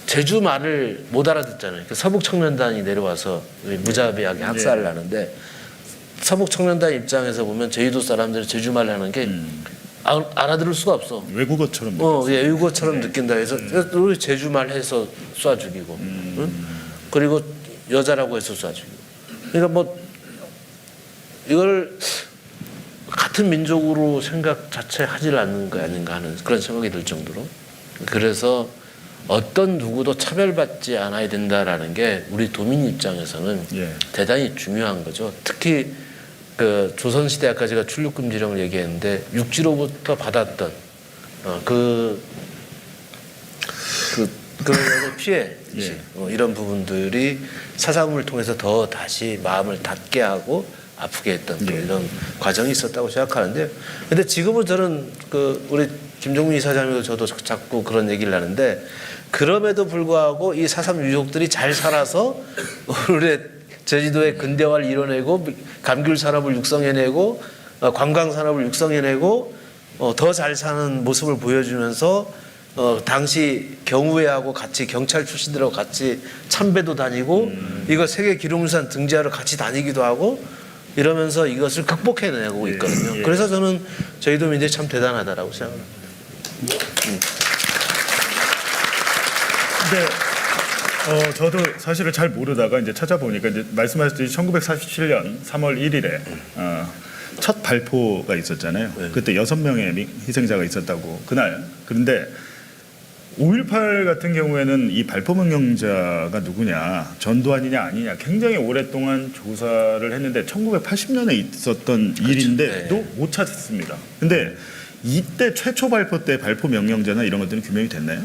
제주 말을 못 알아듣잖아요. 서북청년단이 내려와서 무자비하게 학살을 하는데 서북청년단 입장에서 보면 제주도 사람들이 제주 말을 하는 게 알아들을 수가 없어. 외국어처럼 예, 외국어처럼 느낀다 해서 우리 제주 말 해서 쏴 죽이고, 응? 그리고 여자라고 해서 쏴 죽이고. 그러니까 뭐 이걸 같은 민족으로 생각 자체 하질 않는 거 아닌가 하는 그런 생각이 들 정도로. 그래서 어떤 누구도 차별받지 않아야 된다라는 게 우리 도민 입장에서는 대단히 중요한 거죠. 특히 그 조선시대 아까 제가 출入금지령을 얘기했는데 육지로부터 받았던 그런 피해 이런 부분들이 사상을 통해서 더 다시 마음을 닫게 하고 아프게 했던 또 이런 과정이 있었다고 생각하는데요. 근데 지금은 저는 그 우리 김종민 이사장님도 저도 자꾸 그런 얘기를 하는데 그럼에도 불구하고 이 4.3 유족들이 잘 살아서 우리 제주도의 근대화를 이뤄내고 감귤 산업을 육성해내고 관광 산업을 육성해내고 더 잘 사는 모습을 보여주면서 당시 경우회하고 같이 경찰 출신들하고 같이 참배도 다니고 이거 세계 기록유산 등재하러 같이 다니기도 하고 이러면서 이것을 극복해내고 있거든요. 그래서 저는 저희 도민들이 참 대단하다라고 생각합니다. 근데 저도 사실을 잘 모르다가 이제 찾아보니까 이제 말씀하셨듯이 1947년 3월 1일에 첫 발포가 있었잖아요. 그때 6명의 희생자가 있었다고 그날. 그런데 5.18 같은 경우에는 이 발포 명령자가 누구냐, 전두환이냐 아니냐 굉장히 오랫동안 조사를 했는데 1980년에 있었던 일인데도 못 찾았습니다. 근데 이때 최초 발포 때 발포 명령자나 이런 것들은 규명이 됐나요?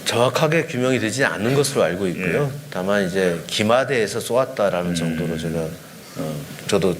정확하게 규명이 되지 않는 것으로 알고 있고요. 다만 이제 기마대에서 쏘았다라는 정도로 제가 저도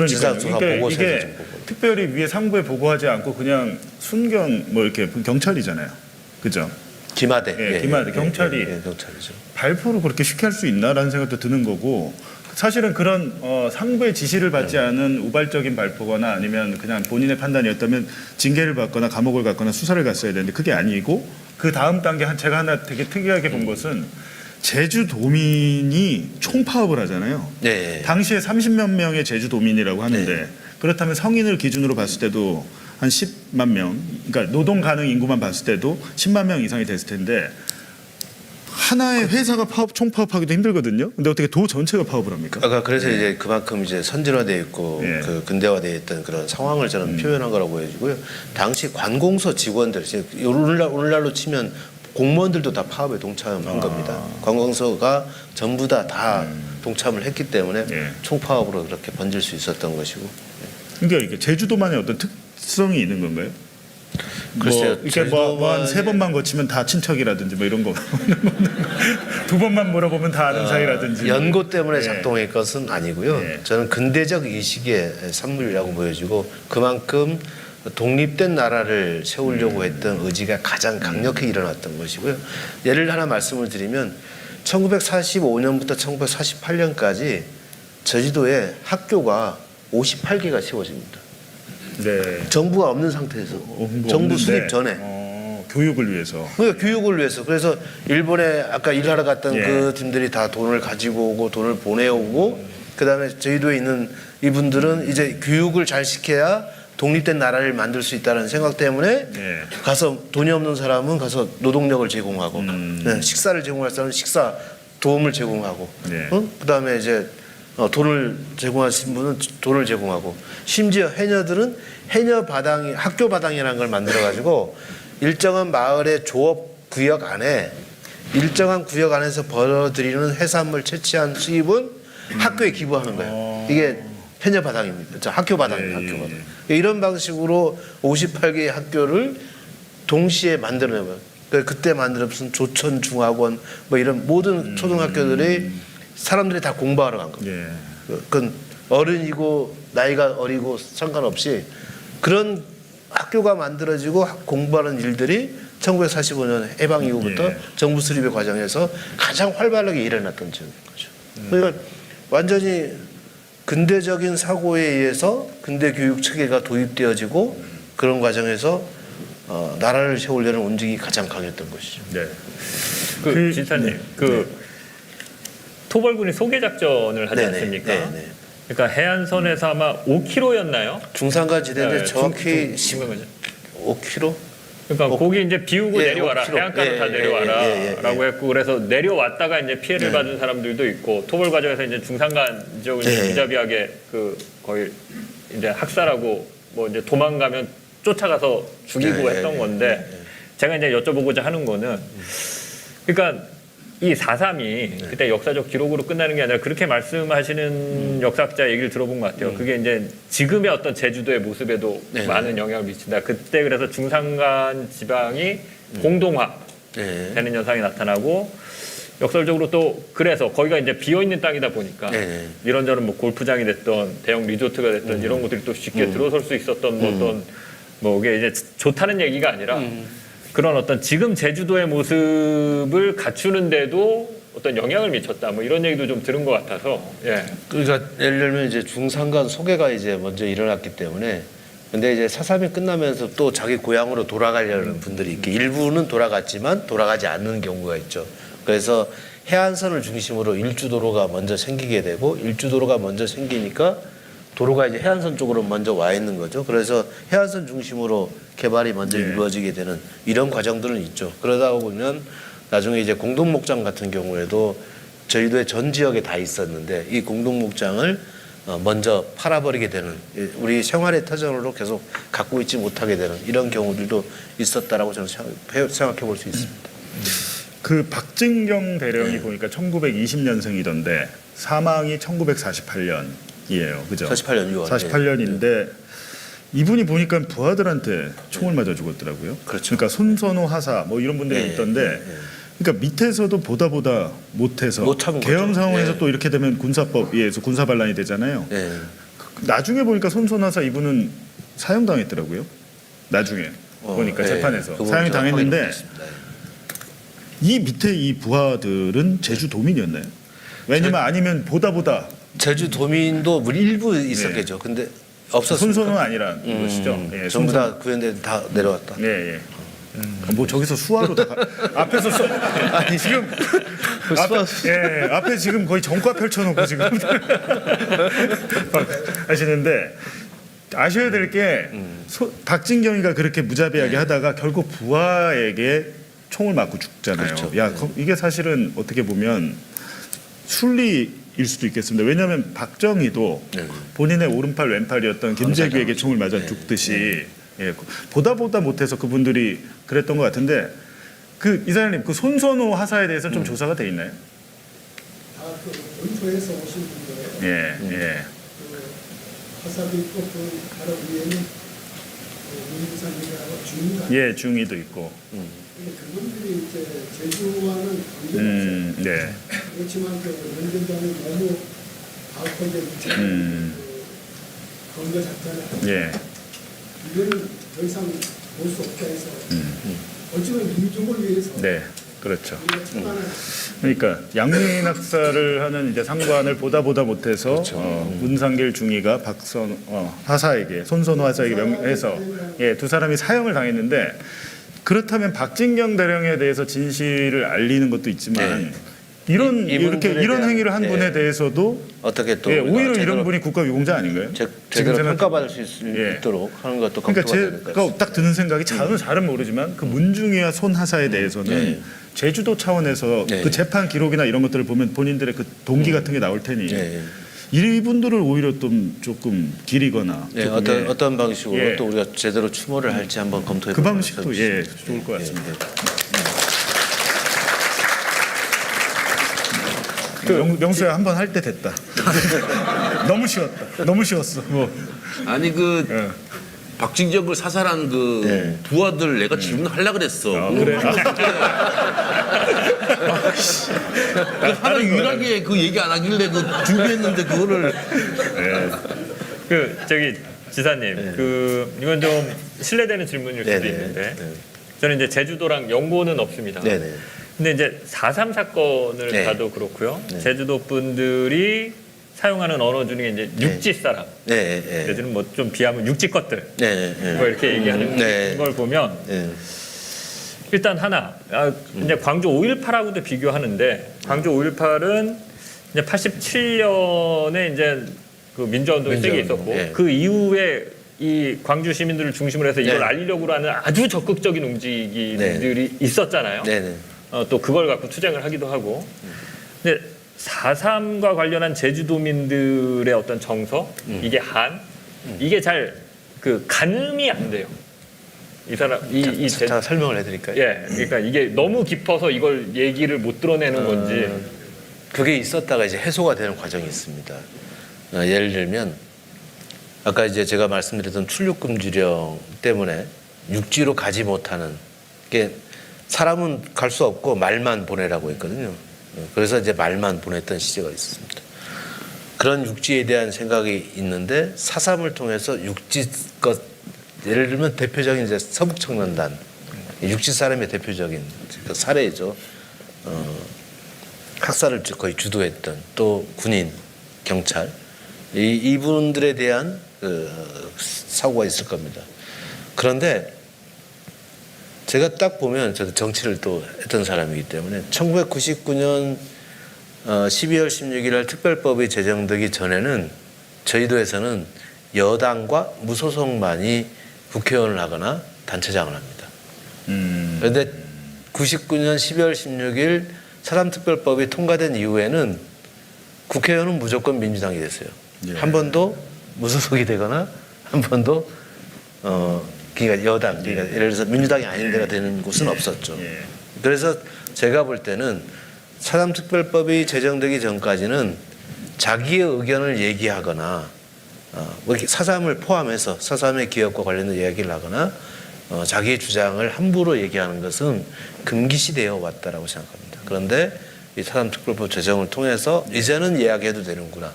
지상 조사 보고서에서 이게 좀 보고. 특별히 위에 상부에 보고하지 않고 그냥 순경 뭐 이렇게 경찰이잖아요. 그죠? 기마대. 기마대 경찰이 경찰이죠. 발포를 그렇게 쉽게 할 수 있나라는 생각도 드는 거고 사실은 그런 상부의 지시를 받지 않은 우발적인 발포거나 아니면 그냥 본인의 판단이었다면 징계를 받거나 감옥을 갔거나 수사를 갔어야 되는데 그게 아니고 그 다음 단계 제가 하나 되게 특이하게 본 것은 제주도민이 총파업을 하잖아요. 당시에 30몇 명의 제주도민이라고 하는데 그렇다면 성인을 기준으로 봤을 때도 한 10만 명, 그러니까 노동 가능 인구만 봤을 때도 10만 명 이상이 됐을 텐데 하나의 회사가 총파업하기도 힘들거든요. 근데 어떻게 도 전체가 파업을 합니까? 그래서 이제 그만큼 이제 선진화되어 있고 그 근대화되어 있던 그런 상황을 저는 표현한 거라고 보여지고요. 당시 관공서 직원들, 오늘날로 치면 공무원들도 다 파업에 동참한 겁니다. 관공서가 전부 다 동참을 했기 때문에 총파업으로 그렇게 번질 수 있었던 것이고. 그러니까 이게 제주도만의 어떤 특성이 있는 건가요? 글쎄요. 이렇게 뭐 한 3번만 거치면 다 친척이라든지 뭐 이런 거 2번만 물어보면 다 아는 사이라든지 연고 때문에 작동할 것은 아니고요. 저는 근대적 이식의 산물이라고 보여지고 그만큼 독립된 나라를 세우려고 했던 의지가 가장 강력히 일어났던 것이고요. 예를 하나 말씀을 드리면 1945년부터 1948년까지 제주도에 학교가 58개가 세워집니다. 정부가 없는 상태에서 정부 수립 전에 교육을 위해서. 그러니까 교육을 위해서. 그래서 일본에 아까 일하러 갔던 그 팀들이 다 돈을 가지고 오고 돈을 보내오고 그다음에 제주도에 있는 이분들은 이제 교육을 잘 시켜야 독립된 나라를 만들 수 있다는 생각 때문에 가서 돈이 없는 사람은 가서 노동력을 제공하고 식사를 제공할 사람은 식사 도움을 제공하고 그다음에 이제 돈을 제공하신 분은 돈을 제공하고 심지어 해녀들은 학교 바당이라는 걸 만들어 가지고 일정한 마을의 조업 구역 안에 일정한 구역 안에서 벌어들이는 해산물 채취한 수입은 학교에 기부하는 거예요. 이게 해녀 바당입니다. 학교 바당입니다. 학교 바당. 이런 방식으로 58개의 학교를 동시에 만들어내고요. 그때 만들어 무슨 조천중학원 뭐 이런 모든 초등학교들이 사람들이 다 공부하러 간 겁니다. 그건 어른이고 나이가 어리고 상관없이 그런 학교가 만들어지고 공부하는 일들이 1945년 해방 이후부터 정부 수립의 과정에서 가장 활발하게 일어났던 지역인 거죠. 그러니까 완전히 근대적인 사고에 의해서 근대 교육 체계가 도입되어지고 그런 과정에서 나라를 세우려는 움직임이 가장 강했던 것이죠. 네. 그 지사님, 토벌군이 소개 작전을 하지 네네. 않습니까? 네네. 그러니까 해안선에서 아마 5km였나요? 중산간 지대인데 정확히 5km? 그러니까 거기 이제 비우고 예, 내려와라, 5km. 해안가로 다 내려와라라고 예. 했고, 그래서 내려왔다가 이제 피해를 받은 사람들도 있고, 토벌 과정에서 이제 중산간 지역을 예. 무자비하게 거의 이제 학살하고 뭐 이제 도망가면 쫓아가서 죽이고 했던 건데, 제가 이제 여쭤보고자 하는 거는, 그러니까 이 4.3이 그때 역사적 기록으로 끝나는 게 아니라 그렇게 말씀하시는 역사학자 얘기를 들어본 것 같아요. 그게 이제 지금의 어떤 제주도의 모습에도 많은 영향을 미친다. 그때 그래서 중산간 지방이 공동화 되는 현상이 나타나고, 역설적으로 또 그래서 거기가 이제 비어 있는 땅이다 보니까 이런저런 뭐 골프장이 됐던 대형 리조트가 됐던 이런 것들이 또 쉽게 들어설 수 있었던 뭐 어떤 뭐 이게 이제 좋다는 얘기가 아니라 그런 어떤 지금 제주도의 모습을 갖추는데도 어떤 영향을 미쳤다. 뭐 이런 얘기도 좀 들은 것 같아서. 예. 그러니까 예를 들면 이제 중산간 소개가 이제 먼저 일어났기 때문에, 근데 이제 4.3이 끝나면서 또 자기 고향으로 돌아가려는 분들이 이렇게 일부는 돌아갔지만 돌아가지 않는 경우가 있죠. 그래서 해안선을 중심으로 일주도로가 먼저 생기게 되고, 일주도로가 먼저 생기니까 도로가 이제 해안선 쪽으로 먼저 와 있는 거죠. 그래서 해안선 중심으로 개발이 먼저 이루어지게 되는 이런 과정들은 있죠. 그러다 보면 나중에 이제 공동목장 같은 경우에도 저희도의 전 지역에 다 있었는데, 이 공동목장을 먼저 팔아버리게 되는, 우리 생활의 터전으로 계속 갖고 있지 못하게 되는 이런 경우들도 있었다라고 저는 생각해 볼 수 있습니다. 그 박진경 대령이 보니까 1920년생이던데 사망이 1948년이에요. 그죠? 48년 6월. 48년인데 이분이 보니까 부하들한테 총을 맞아 죽었더라고요. 그렇죠. 그러니까 손선호 하사 뭐 이런 분들이 있던데, 그러니까 밑에서도 보다 못해서 못 참은 계엄 거죠. 상황에서 또 이렇게 되면 군사법에 의해서 군사 반란이 되잖아요. 나중에 보니까 손선호 하사 이분은 사형당했더라고요. 나중에 보니까 재판에서 사형이 당했는데, 이 밑에 이 부하들은 제주도민이었나요? 왜냐면 아니면 보다 제주도민도 일부 있었겠죠. 근데 없었습니다. 손선호는 아니라는 것이죠. 예, 전부 다 구현돼 다 내려왔다. 예. 뭐 저기서 수화로 다 앞에서 아니 지금 앞에 지금 거의 전과 펼쳐놓고 지금 하시는데, 아셔야 될 게 박진경이가 그렇게 무자비하게 하다가 결국 부하에게 총을 맞고 죽잖아요. 그렇죠. 이게 사실은 어떻게 보면 순리일 수도 있겠습니다. 왜냐하면 박정희도 본인의 오른팔 왼팔이었던 김재규에게 총을 맞아 죽듯이 보다 못해서 그분들이 그랬던 것 같은데, 그 이사장님, 그 손선호 하사에 대해서 좀 조사가 돼 있나요? 그 은포에서 오신 분들, 하사도 있고 그 바로 위에는 민부상이라고 중위가 중위도 있고. 그분들이 이제 제주와는 관계가 없어요. 그렇지만 그 연변장이 너무 가혹하게 건거 작전을 이거는 더 이상 볼 수 없다 해서 어쩌면 민족을 위해서 그렇죠. 그러니까 양민 학살을 하는 이제 상관을 보다 못해서 문상길 중위가 하사에게, 손선호 하사에게 명해서 두 사람이 사형을 당했는데, 그렇다면 박진경 대령에 대해서 진실을 알리는 것도 있지만 이런 행위를 한 분에 대해서도 어떻게 또 오히려 이런 분이 국가유공자 아닌가요? 제대로 평가받을 수 있도록 하는 것도 검토가 되는 거죠. 제가 딱 드는 생각이 잘은 모르지만 그 문중위와 손하사에 대해서는 제주도 차원에서 그 재판 기록이나 이런 것들을 보면 본인들의 그 동기 같은 게 나올 테니 이분들을 오히려 좀 조금 기리거나 어떤 방식으로 또 우리가 제대로 추모를 할지 한번 검토해 그 방식도 좋을 것 같습니다. 명수야 한번 할 때 됐다. 너무 쉬웠어. 아니 박진경을 사살한 부하들 내가 질문하려 그랬어. 그래? 하나 유일하게 그 얘기 안 하길래 준비했는데 그거를 그 저기 지사님, 그 이건 좀 실례되는 질문일 수도 네네. 있는데 저는 이제 제주도랑 연고는 없습니다. 네네. 근데 이제 4.3 사건을 네. 봐도 그렇고요. 네. 제주도 분들이 사용하는 언어 중에 이제 육지 사람, 네, 네, 예전에 뭐 좀 비하면 육지 것들, 네, 네. 뭐 이렇게 얘기하는 네. 걸 보면 네. 일단 하나, 이제 광주 5.18하고도 비교하는데 광주 5.18은 이제 87년에 이제 그 민주화운동이 세게 있었고 예. 그 이후에 이 광주 시민들을 중심으로 해서 이걸 네. 알리려고 하는 아주 적극적인 움직임들이 있었잖아요. 네, 네. 또 그걸 갖고 투쟁을 하기도 하고. 근데 4.3과 관련한 제주도민들의 어떤 정서, 이게 이게 잘 그 가늠이 안 돼요. 이 사람 자, 설명을 해드릴까요? 예, 그러니까 이게 너무 깊어서 이걸 얘기를 못 드러내는 건지. 그게 있었다가 이제 해소가 되는 과정이 있습니다. 예를 들면 아까 이제 제가 말씀드렸던 출入금지령 때문에 육지로 가지 못하는 게 사람은 갈 수 없고 말만 보내라고 했거든요. 그래서 이제 말만 보냈던 시대가 있었습니다. 그런 육지에 대한 생각이 있는데 4.3을 통해서 육지 것 예를 들면 대표적인 이제 서북청년단 육지 사람의 대표적인 그 사례죠. 학살을 거의 주도했던 또 군인, 경찰 이분들에 대한 그 사고가 있을 겁니다. 그런데 제가 딱 보면 저도 정치를 또 했던 사람이기 때문에 1999년 12월 16일 날 특별법이 제정되기 전에는 저희도에서는 여당과 무소속만이 국회의원을 하거나 단체장을 합니다. 그런데 99년 12월 16일 사람특별법이 통과된 이후에는 국회의원은 무조건 민주당이 됐어요. 한 번도 무소속이 되거나 한 번도 그러니까 여당, 그러니까 예를 들어서 민주당이 아닌 데가 되는 곳은 없었죠. 그래서 제가 볼 때는 사람특별법이 제정되기 전까지는 자기의 의견을 얘기하거나 뭐 이렇게 4.3을 포함해서 4.3의 기업과 관련된 이야기를 하거나 자기의 주장을 함부로 얘기하는 것은 금기시되어 왔다라고 생각합니다. 그런데 이 사람특별법 제정을 통해서 이제는 이야기해도 되는구나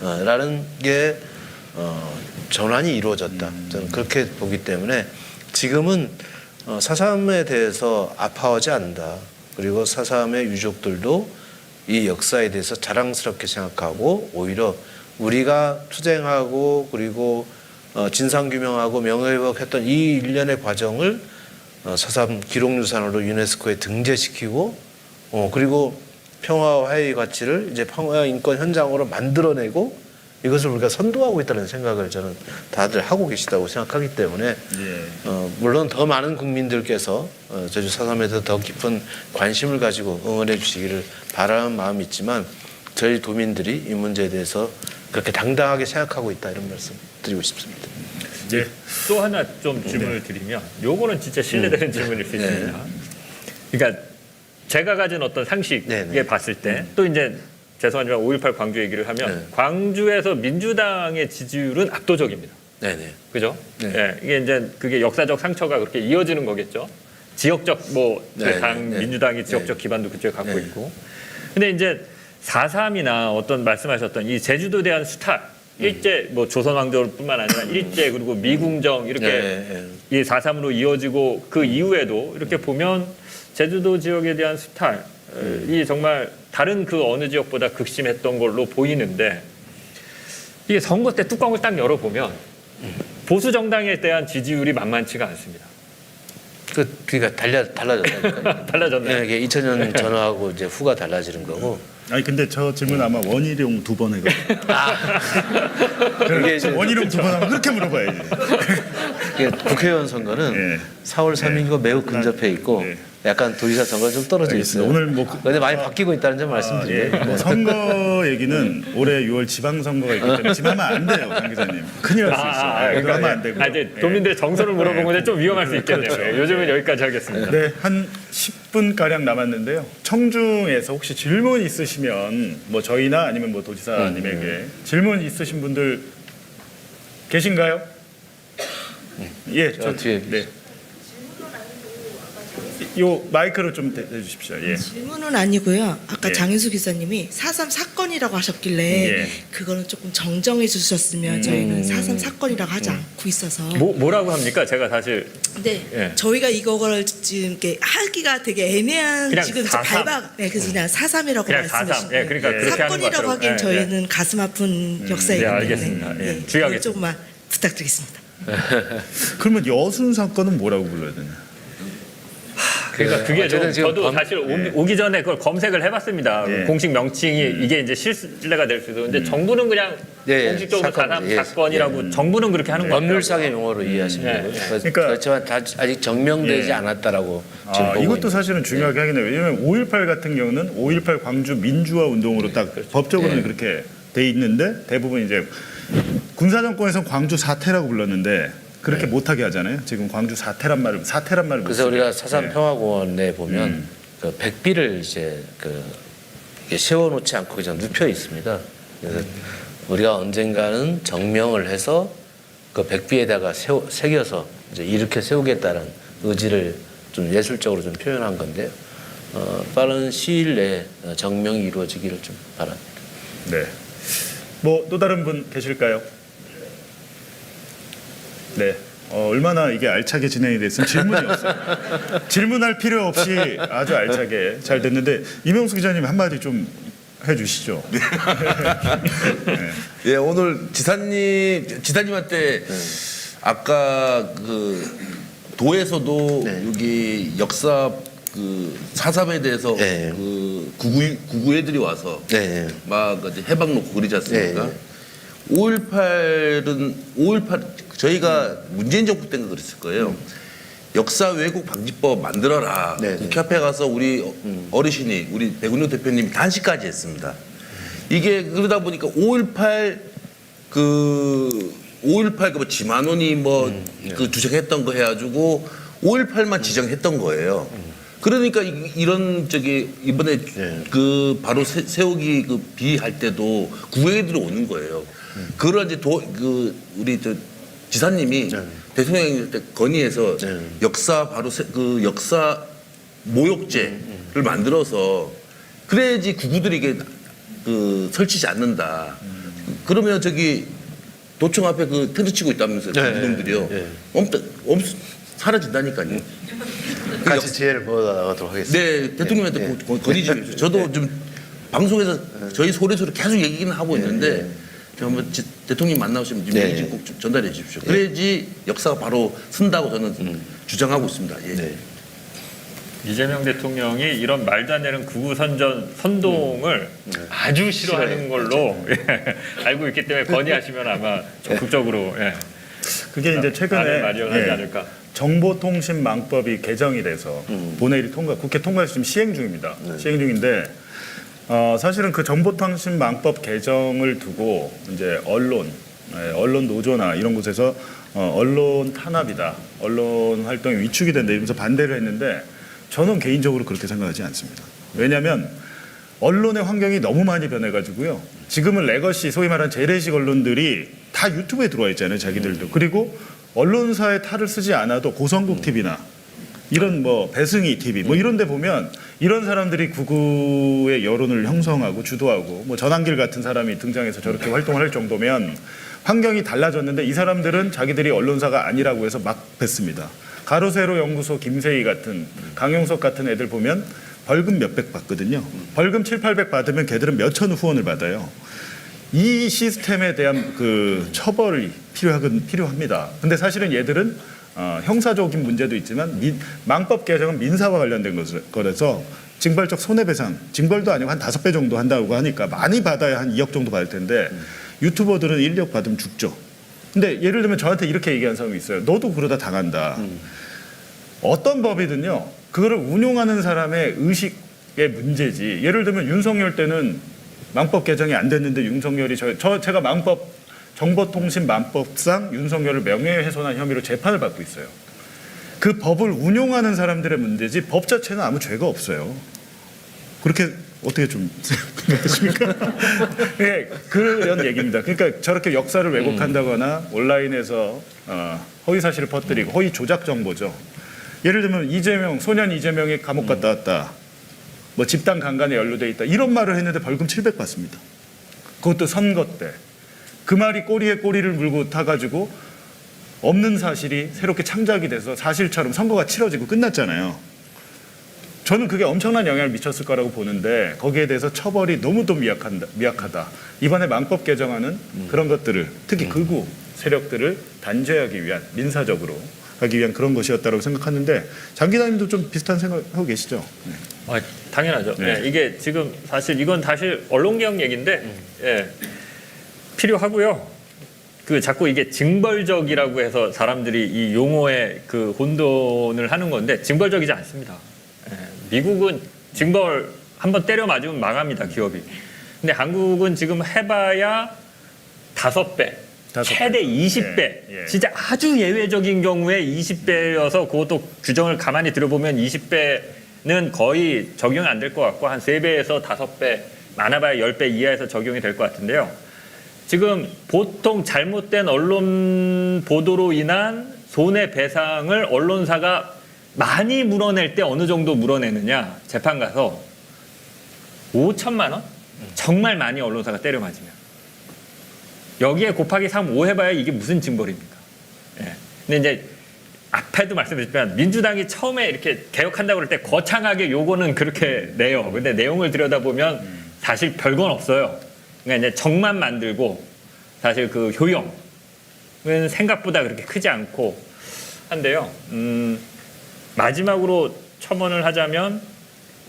라는 게 전환이 이루어졌다. 저는 그렇게 보기 때문에 지금은 4.3에 대해서 아파하지 않는다. 그리고 4.3의 유족들도 이 역사에 대해서 자랑스럽게 생각하고 오히려 우리가 투쟁하고 그리고 진상규명하고 명예회복했던 이 일련의 과정을 4.3 기록유산으로 유네스코에 등재시키고 그리고 평화와 화해의 가치를 이제 평화 인권 현장으로 만들어내고 이것을 우리가 선도하고 있다는 생각을 저는 다들 하고 계시다고 생각하기 때문에 물론 더 많은 국민들께서 제주 4.3에도 더 깊은 관심을 가지고 응원해 주시기를 바라는 마음이 있지만 저희 도민들이 이 문제에 대해서 그렇게 당당하게 생각하고 있다 이런 말씀 드리고 싶습니다. 또 하나 좀 질문을 드리면 요거는 진짜 신뢰되는 질문일 수 있습니다. 그러니까 제가 가진 어떤 상식에 봤을 때 또 이제 죄송하지만 5.18 광주 얘기를 하면 광주에서 민주당의 지지율은 압도적입니다. 네네. 그죠? 예, 이게 이제 그게 역사적 상처가 그렇게 이어지는 거겠죠. 지역적 민주당이 지역적 기반도 그쪽에 갖고 있고. 근데 이제 4.3이나 어떤 말씀하셨던 이 제주도에 대한 수탈 일제 뭐 조선 왕조뿐만 아니라 일제 그리고 미궁정 이렇게 이 4.3으로 이어지고 그 이후에도 이렇게 보면 제주도 지역에 대한 수탈이 정말 다른 그 어느 지역보다 극심했던 걸로 보이는데 이게 선거 때 뚜껑을 딱 열어보면 보수 정당에 대한 지지율이 만만치가 않습니다. 그러니까 달라졌다니까요. 달라졌나요? 이게 2000년 전후하고 이제 후가 달라지는 거고. 아니 근데 저 질문 아마 원희룡 2번 해거든요. 그게 이제 원희룡 2번 하면 그렇게 물어봐야지. 국회의원 선거는 4월 3일이고 매우 근접해 있고 약간 도지사 선거는 좀 떨어져 있어요. 오늘 뭐 근데 많이 바뀌고 있다는 점 말씀드려요. 뭐 선거 얘기는 올해 6월 지방선거가 있기 때문에 지금 하면 안 돼요, 장 기자님. 큰일 날 수 있어요. 그거 하면 안 되고. 이제 도민들의 정서를 물어본 건데 좀 위험할 수 있겠네요. 요즘은 여기까지 하겠습니다. 네, 한 10분 가량 남았는데요. 청중에서 혹시 질문 있으시면 뭐 저희나 아니면 뭐 도지사님에게 질문 있으신 분들 계신가요? 예, 저 뒤에. 네. 요 마이크를 좀 대주십시오. 예. 질문은 아니고요. 아까 예. 장윤수 기사님이 4.3 사건이라고 하셨길래 예. 그거는 조금 정정해 주셨으면 저희는 4.3 사건이라고 하지 않고 있어서. 뭐라고 합니까? 제가 사실 네, 예. 저희가 이거를 지금 이렇게 하기가 되게 애매한 그냥 지금 4.3. 네, 그래서 그냥 4.3이라고 그냥 4.3. 말씀하시는 예, 그러니까 그렇게 하는 것 사건이라고 같더라고요. 하기엔 예, 저희는 가슴 아픈 역사이기 네, 때문에 알겠습니다. 예, 그걸 주의하겠습니다. 조금만 부탁드리겠습니다. 그러면 여순 사건은 뭐라고 불러야 되나? 그러니까 그게 좀 어쨌든 지금 저도 사실 오기 전에 그걸 검색을 해봤습니다. 예. 공식 명칭이 이게 이제 실례가 될 수도. 근데 정부는 그냥 예, 공식적으로 사건, 4.3 예. 사건이라고 정부는 그렇게 하는 거 같아요. 법률상의 용어로 이해하시면 예. 되고요. 그러니까- 그렇지만 아직 정명되지 예. 않았다라고 지금 보고 이것도 있는 사실은 중요하게 하긴 해요. 왜냐하면 5.18 같은 경우는 5.18 광주 민주화 운동으로 딱 법적으로는 예. 그렇게 돼 있는데 대부분 이제 군사정권에서는 광주 사태라고 불렀는데 그렇게 못하게 하잖아요. 지금 광주 사태란 말을 못 그래서 쓰게. 우리가 사산 예. 평화공원에 보면 그 백비를 이제 이게 세워놓지 않고 그냥 눕혀 있습니다. 그래서 우리가 언젠가는 정명을 해서 그 백비에다가 새겨서 이제 이렇게 세우겠다는 의지를 좀 예술적으로 좀 표현한 건데요. 빠른 시일 내에 정명이 이루어지기를 좀 바랍니다. 네. 뭐 또 다른 분 계실까요? 네. 얼마나 이게 알차게 진행이 됐으면 질문이 없어요. 질문할 필요 없이 아주 알차게 잘 됐는데 이명수 기자님 한마디 좀 해주시죠. 네. 예, 오늘 지사님한테 아까 그 도에서도 네. 여기 역사 그 4.3에 대해서 네. 그 구구 애들이 와서 네. 막 이제 해방 놓고 그러지 않습니까? 네. 5.18 저희가 문재인 정부 때인가 그랬을 거예요. 역사 왜곡 방지법 만들어라. 네, 네. 국회 앞에 가서 우리 어르신이 우리 백운영 대표님이 단식까지 했습니다. 이게 그러다 보니까 5.18 그 지만원이 그 주장했던 거 해가지고 5.18만 지정했던 거예요. 그러니까 이런 이번에 그 바로 세우기 그 비할 때도 구애들이 오는 거예요. 그걸 이제 우리 지사님이 대통령 때 건의해서 역사 그 역사 모욕죄를 만들어서 그래야지 구구들이 이게 설치지 않는다. 그러면 도청 앞에 그 텐트 치고 있다면서요. 구구들이요. 사라진다니까요. 같이 지혜를 모아나가도록 하겠습니다. 네, 대통령한테 건의 좀 해주세요. 저도 좀 방송에서 저희 소리소리 계속 얘기는 하고 있는데 한번 대통령 만나오시면 좀 얘기 꼭 전달해 주십시오. 그래야지 역사가 바로 쓴다고 저는 주장하고 있습니다. 예. 네. 이재명 대통령이 이런 말도 안 되는 극우 선동을 아주 싫어하는 걸로 알고 있기 때문에 건의하시면 아마 적극적으로 그게 이제 최근에 마련하지 않을까. 정보통신망법이 개정이 돼서 본회의 국회 통과해서 지금 시행 중입니다. 시행 중인데 사실은 그 정보통신망법 개정을 두고 이제 언론 노조나 이런 곳에서 언론 탄압이다, 언론 활동이 위축이 된다 이러면서 반대를 했는데 저는 개인적으로 그렇게 생각하지 않습니다. 왜냐하면 언론의 환경이 너무 많이 변해가지고요. 지금은 레거시 소위 말하는 재래식 언론들이 다 유튜브에 들어와 있잖아요, 자기들도. 그리고 언론사의 탈을 쓰지 않아도 고성국 TV나 이런 배승희 TV 이런 데 보면 이런 사람들이 구구의 여론을 형성하고 주도하고 전한길 같은 사람이 등장해서 저렇게 활동을 할 정도면 환경이 달라졌는데 이 사람들은 자기들이 언론사가 아니라고 해서 막 뱉습니다. 가로세로 연구소 김세희 같은 강용석 같은 애들 보면 벌금 몇백 받거든요. 벌금 700~800 받으면 걔들은 몇천 후원을 받아요. 이 시스템에 대한 그 처벌이 필요합니다. 근데 사실은 얘들은 형사적인 문제도 있지만 망법 개정은 민사와 관련된 거라서 징벌적 손해배상, 징벌도 아니고 한 5배 정도 한다고 하니까 많이 받아야 한 2억 정도 받을 텐데 유튜버들은 1억 받으면 죽죠. 근데 예를 들면 저한테 이렇게 얘기한 사람이 있어요. 너도 그러다 당한다. 어떤 법이든요. 그거를 운용하는 사람의 의식의 문제지. 예를 들면 윤석열 때는 망법 개정이 안 됐는데 윤석열이 제가 정보통신망법상 윤석열을 명예훼손한 혐의로 재판을 받고 있어요. 그 법을 운용하는 사람들의 문제지 법 자체는 아무 죄가 없어요. 그렇게 어떻게 좀 생각하십니까? 네, 그런 얘기입니다. 그러니까 저렇게 역사를 왜곡한다거나 온라인에서 허위 사실을 퍼뜨리고 허위 조작 정보죠. 예를 들면 이재명, 소년 이재명이 감옥 갔다 왔다. 뭐 집단 강간에 연루돼 있다. 이런 말을 했는데 벌금 700 받습니다. 그것도 선거 때. 그 말이 꼬리에 꼬리를 물고 타가지고 없는 사실이 새롭게 창작이 돼서 사실처럼 선거가 치러지고 끝났잖아요. 저는 그게 엄청난 영향을 미쳤을 거라고 보는데 거기에 대해서 처벌이 너무 또 미약하다. 이번에 망법 개정하는 그런 것들을 특히 극우 세력들을 단죄하기 위한 민사적으로 하기 위한 그런 것이었다고 생각하는데 장 기자님도 좀 비슷한 생각하고 계시죠? 네. 당연하죠. 네. 이게 지금 사실 이건 사실 언론개혁 얘기인데 필요하고요. 그 자꾸 이게 징벌적이라고 해서 사람들이 이 용어에 그 혼돈을 하는 건데 징벌적이지 않습니다. 미국은 징벌 한번 때려 맞으면 망합니다, 기업이. 근데 한국은 지금 해봐야 5배. 최대 20배. 예. 진짜 아주 예외적인 경우에 20배여서 그것도 규정을 가만히 들어보면 20배는 거의 적용이 안 될 것 같고 한 3배에서 5배, 많아봐야 10배 이하에서 적용이 될 것 같은데요. 지금 보통 잘못된 언론 보도로 인한 손해배상을 언론사가 많이 물어낼 때 어느 정도 물어내느냐, 재판 가서 5천만 원? 정말 많이 언론사가 때려 맞으면. 여기에 곱하기 3, 5 해봐야 이게 무슨 징벌입니까? 근데 이제 앞에도 말씀드렸지만 민주당이 처음에 이렇게 개혁한다고 그럴 때 거창하게 요거는 그렇게 내요. 근데 내용을 들여다보면 사실 별건 없어요. 그러니까 이제 정만 만들고 사실 그 효용은 생각보다 그렇게 크지 않고 한데요. 마지막으로 첨언을 하자면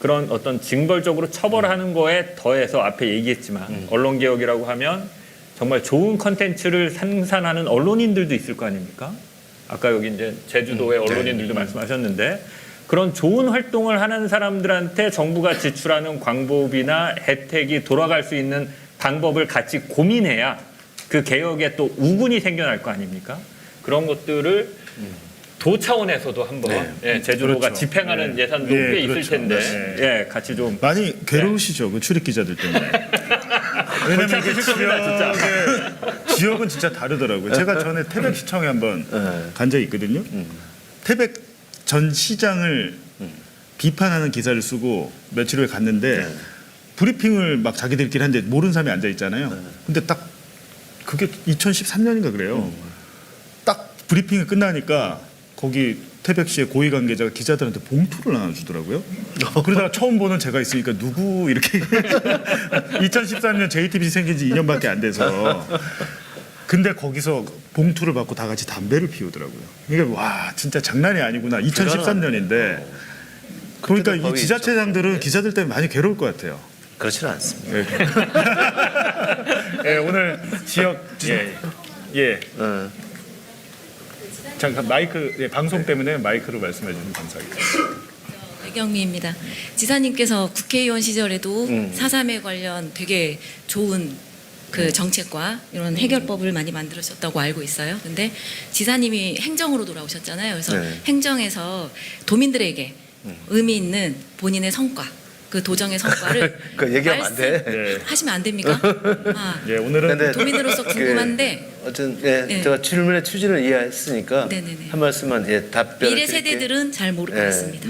그런 어떤 징벌적으로 처벌하는 거에 더해서 앞에 얘기했지만 언론개혁이라고 하면 정말 좋은 컨텐츠를 생산하는 언론인들도 있을 거 아닙니까? 아까 여기 이제 제주도의 언론인들도 말씀하셨는데 그런 좋은 활동을 하는 사람들한테 정부가 지출하는 광고비나 혜택이 돌아갈 수 있는 방법을 같이 고민해야 그 개혁에 또 우군이 생겨날 거 아닙니까? 그런 것들을 도 차원에서도 한번 제주도가 그렇죠. 집행하는 예산도 꽤 있을 그렇죠. 텐데 같이 좀 많이 괴로우시죠, 그 출입 기자들 때문에. 왜냐면 이게 지역은 진짜 다르더라고요. 제가 전에 태백시청에 한번 간 적이 있거든요. 태백 전 시장을 비판하는 기사를 쓰고 며칠 후에 갔는데 브리핑을 막 자기들끼리 하는데 모르는 사람이 앉아 있잖아요. 근데 딱 그게 2013년인가 그래요. 딱 브리핑이 끝나니까 거기 태백시의 고위 관계자가 기자들한테 봉투를 나눠주더라고요. 그러다가 처음 보는 제가 있으니까 누구 이렇게 2013년 JTBC 생긴 지 2년밖에 안 돼서 근데 거기서 봉투를 받고 다 같이 담배를 피우더라고요. 이게 와 진짜 장난이 아니구나. 2013년인데 그러니까 이 지자체장들은 기자들 때문에 많이 괴로울 것 같아요. 그렇지는 않습니다. 오늘 지역 잠깐 마이크 방송 때문에 마이크로 말씀해 주시면 감사하겠습니다. 배경미입니다. 지사님께서 국회의원 시절에도 4.3에 관련 되게 좋은 그 정책과 이런 해결법을 많이 만들으셨다고 알고 있어요. 근데 지사님이 행정으로 돌아오셨잖아요. 그래서 행정에서 도민들에게 의미 있는 본인의 성과, 그 도정의 성과를 그 얘기하면 안 돼. 하시면 안 됩니까? 오늘은 도민으로서 궁금한데 어쨌든 제가 질문의 취지를 이해했으니까 네네네. 한 말씀만 답변을 미래 세대들은 잘 모를 것 같습니다.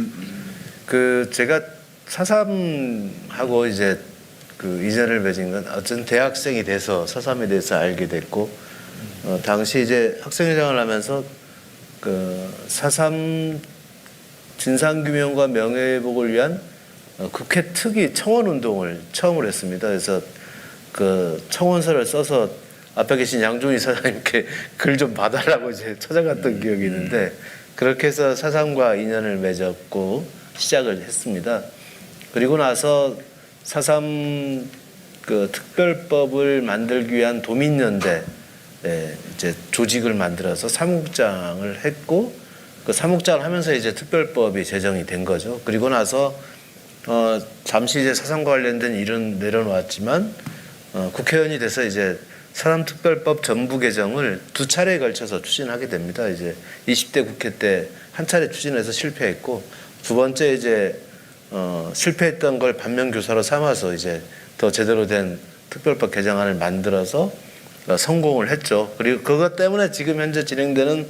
그 제가 4.3하고 이제 그 이전을 맺은 건 어쨌든 대학생이 돼서 4.3에 대해서 알게 됐고 당시 이제 학생회장을 하면서 그 4.3 진상규명과 명예회복을 위한 국회 특위 청원 운동을 처음으로 했습니다. 그래서 그 청원서를 써서 앞에 계신 양준희 사장님께 글 좀 봐달라고 이제 찾아갔던 기억이 있는데 그렇게 해서 4.3과 인연을 맺었고 시작을 했습니다. 그리고 나서 4.3 그 특별법을 만들기 위한 도민연대 이제 조직을 만들어서 사무국장을 했고 그 사무국장을 하면서 이제 특별법이 제정이 된 거죠. 그리고 나서 잠시 이제 4.3과 관련된 일은 내려놓았지만 국회의원이 돼서 이제 4.3 특별법 전부 개정을 2차례에 걸쳐서 추진하게 됩니다. 이제 20대 국회 때 한 차례 추진해서 실패했고 두 번째 이제 실패했던 걸 반면교사로 삼아서 이제 더 제대로 된 특별법 개정안을 만들어서 성공을 했죠. 그리고 그것 때문에 지금 현재 진행되는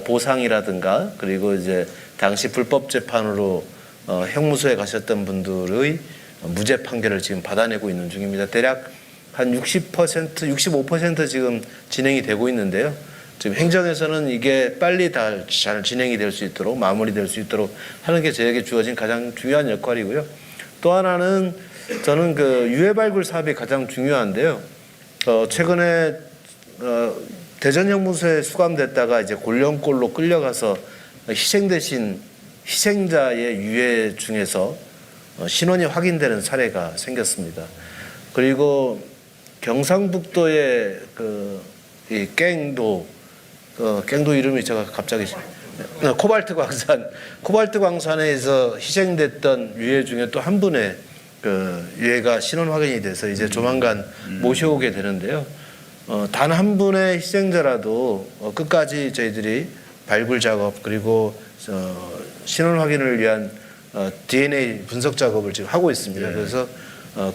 보상이라든가 그리고 이제 당시 불법 재판으로 형무소에 가셨던 분들의 무죄 판결을 지금 받아내고 있는 중입니다. 대략 한 60%, 65% 지금 진행이 되고 있는데요. 지금 행정에서는 이게 빨리 다 잘 진행이 될 수 있도록 마무리될 수 있도록 하는 게 저에게 주어진 가장 중요한 역할이고요. 또 하나는 저는 그 유해 발굴 사업이 가장 중요한데요. 최근에 대전 형무소에 수감됐다가 이제 골령골로 끌려가서 희생되신 희생자의 유해 중에서 신원이 확인되는 사례가 생겼습니다. 그리고 경상북도의 이 갱도 이름이 제가 갑자기 코발트 광산에서 희생됐던 유해 중에 또 한 분의 유해가 신원 확인이 돼서 이제 조만간 모셔오게 되는데요. 단 한 분의 희생자라도 끝까지 저희들이 발굴 작업 그리고 신원 확인을 위한 DNA 분석 작업을 지금 하고 있습니다. 그래서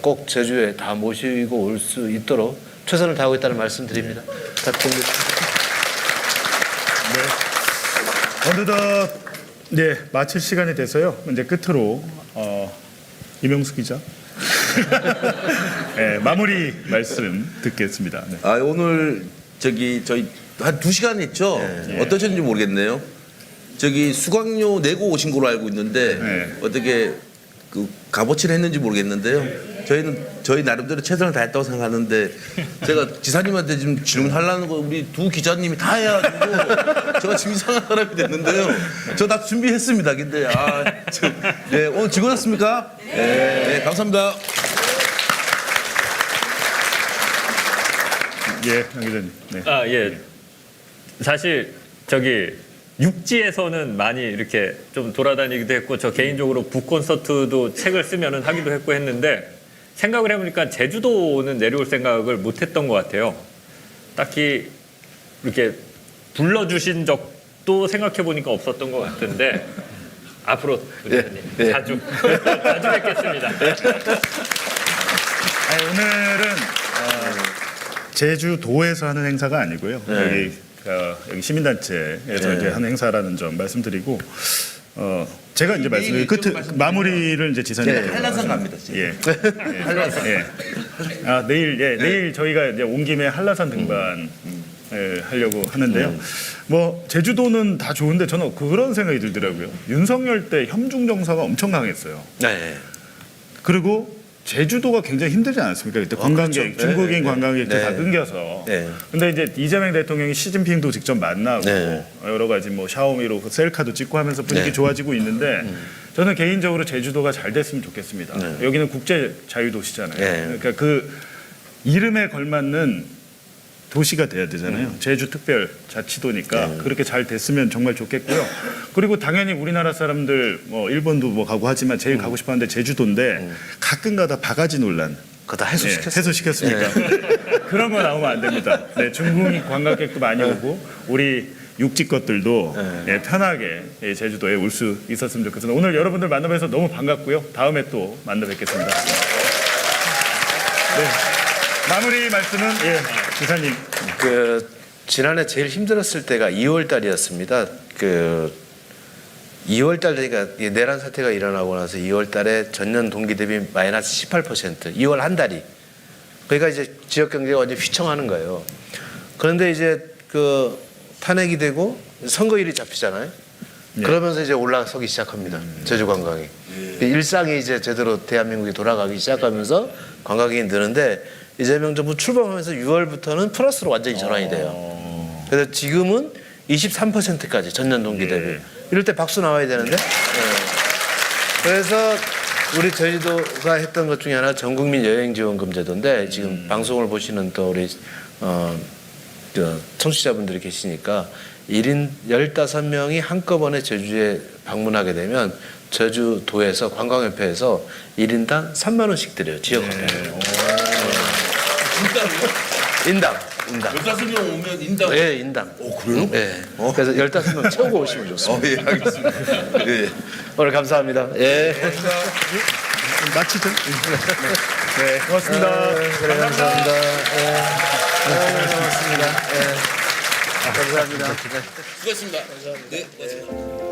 꼭 제주에 다 모시고 올 수 있도록 최선을 다하고 있다는 말씀드립니다. 부탁드립니다. 어느덧 마칠 시간이 돼서요. 이제 끝으로 이명수 기자 마무리 말씀 듣겠습니다. 네. 오늘 저희 한 2시간 했죠. 어떠셨는지 모르겠네요. 수강료 내고 오신 걸로 알고 있는데 어떻게 그 값어치를 했는지 모르겠는데요. 저희 나름대로 최선을 다했다고 생각하는데 제가 지사님한테 지금 질문하려는 거 우리 두 기자님이 다 해가지고 제가 지금 이상한 사람이 됐는데요. 저 다 준비했습니다. 근데 오늘 즐거웠습니까? 네, 감사합니다. 양 기자님. 네. 사실 육지에서는 많이 이렇게 좀 돌아다니기도 했고 저 개인적으로 북콘서트도 책을 쓰면은 하기도 했고 했는데 생각을 해보니까 제주도는 내려올 생각을 못했던 것 같아요. 딱히 이렇게 불러주신 적도 생각해보니까 없었던 것 같은데 앞으로 자주 뵙겠습니다. 오늘은 제주도에서 하는 행사가 아니고요. 여기 시민단체에서 이제 하는 행사라는 점 말씀드리고 제가 이제 말씀드린 끝에 마무리를 이제 지사님께 한라산 갑니다. 한라산. 내일 저희가 이제 온 김에 한라산 등반 하려고 하는데요. 뭐 제주도는 다 좋은데 저는 그런 생각이 들더라고요. 윤석열 때 혐중 정서가 엄청 강했어요. 그리고 제주도가 굉장히 힘들지 않았습니까? 그때 관광객, 그렇죠. 중국인 관광객들 다 끊겨서. 근데 이제 이재명 대통령이 시진핑도 직접 만나고 여러 가지 뭐 샤오미로 셀카도 찍고 하면서 분위기 좋아지고 있는데 저는 개인적으로 제주도가 잘 됐으면 좋겠습니다. 여기는 국제 자유도시잖아요. 그러니까 그 이름에 걸맞는 도시가 돼야 되잖아요. 제주특별자치도니까 그렇게 잘 됐으면 정말 좋겠고요. 그리고 당연히 우리나라 사람들 뭐 일본도 뭐 가고 하지만 제일 가고 싶어하는데 제주도인데 가끔가다 바가지 논란. 그거 다 해소시켰어요. 해소시켰습니까? 그런 거 나오면 안 됩니다. 중국 관광객도 많이 오고 우리 육지 것들도 편하게 제주도에 올 수 있었으면 좋겠습니다. 오늘 여러분들 만나뵈서 너무 반갑고요. 다음에 또 만나 뵙겠습니다. 마무리 말씀은 지사님. 지난해 제일 힘들었을 때가 2월 달이었습니다. 2월 달 그러니까 내란 사태가 일어나고 나서 2월 달에 전년 동기 대비 마이너스 18%. 2월 한 달이. 그러니까 이제 지역 경제가 완전 휘청하는 거예요. 그런데 이제 탄핵이 되고 선거일이 잡히잖아요. 그러면서 이제 올라서기 시작합니다. 제주 관광이. 일상이 이제 제대로 대한민국이 돌아가기 시작하면서 관광객이 느는데 이재명 정부 출범하면서 6월부터는 플러스로 완전히 전환이 돼요. 그래서 지금은 23%까지 전년 동기 대비. 이럴 때 박수 나와야 되는데. 그래서 우리 제주도가 했던 것 중에 하나 전국민 여행지원금 제도인데 지금 방송을 보시는 또 우리 청취자분들이 계시니까 1인 15명이 한꺼번에 제주에 방문하게 되면 제주도에서 관광협회에서 1인당 3만 원씩 드려요. 지역화폐. 인당. 15명 오면 인당. 네, 인당. 그래요? 네. 그래서 15명 채우고 오시면 좋습니다. 알겠습니다. 오늘 감사합니다. 마치죠. 고맙습니다. 그래, 감사합니다. 고맙습니다. 감사합니다. 수고하셨습니다. 네, 고맙습니다.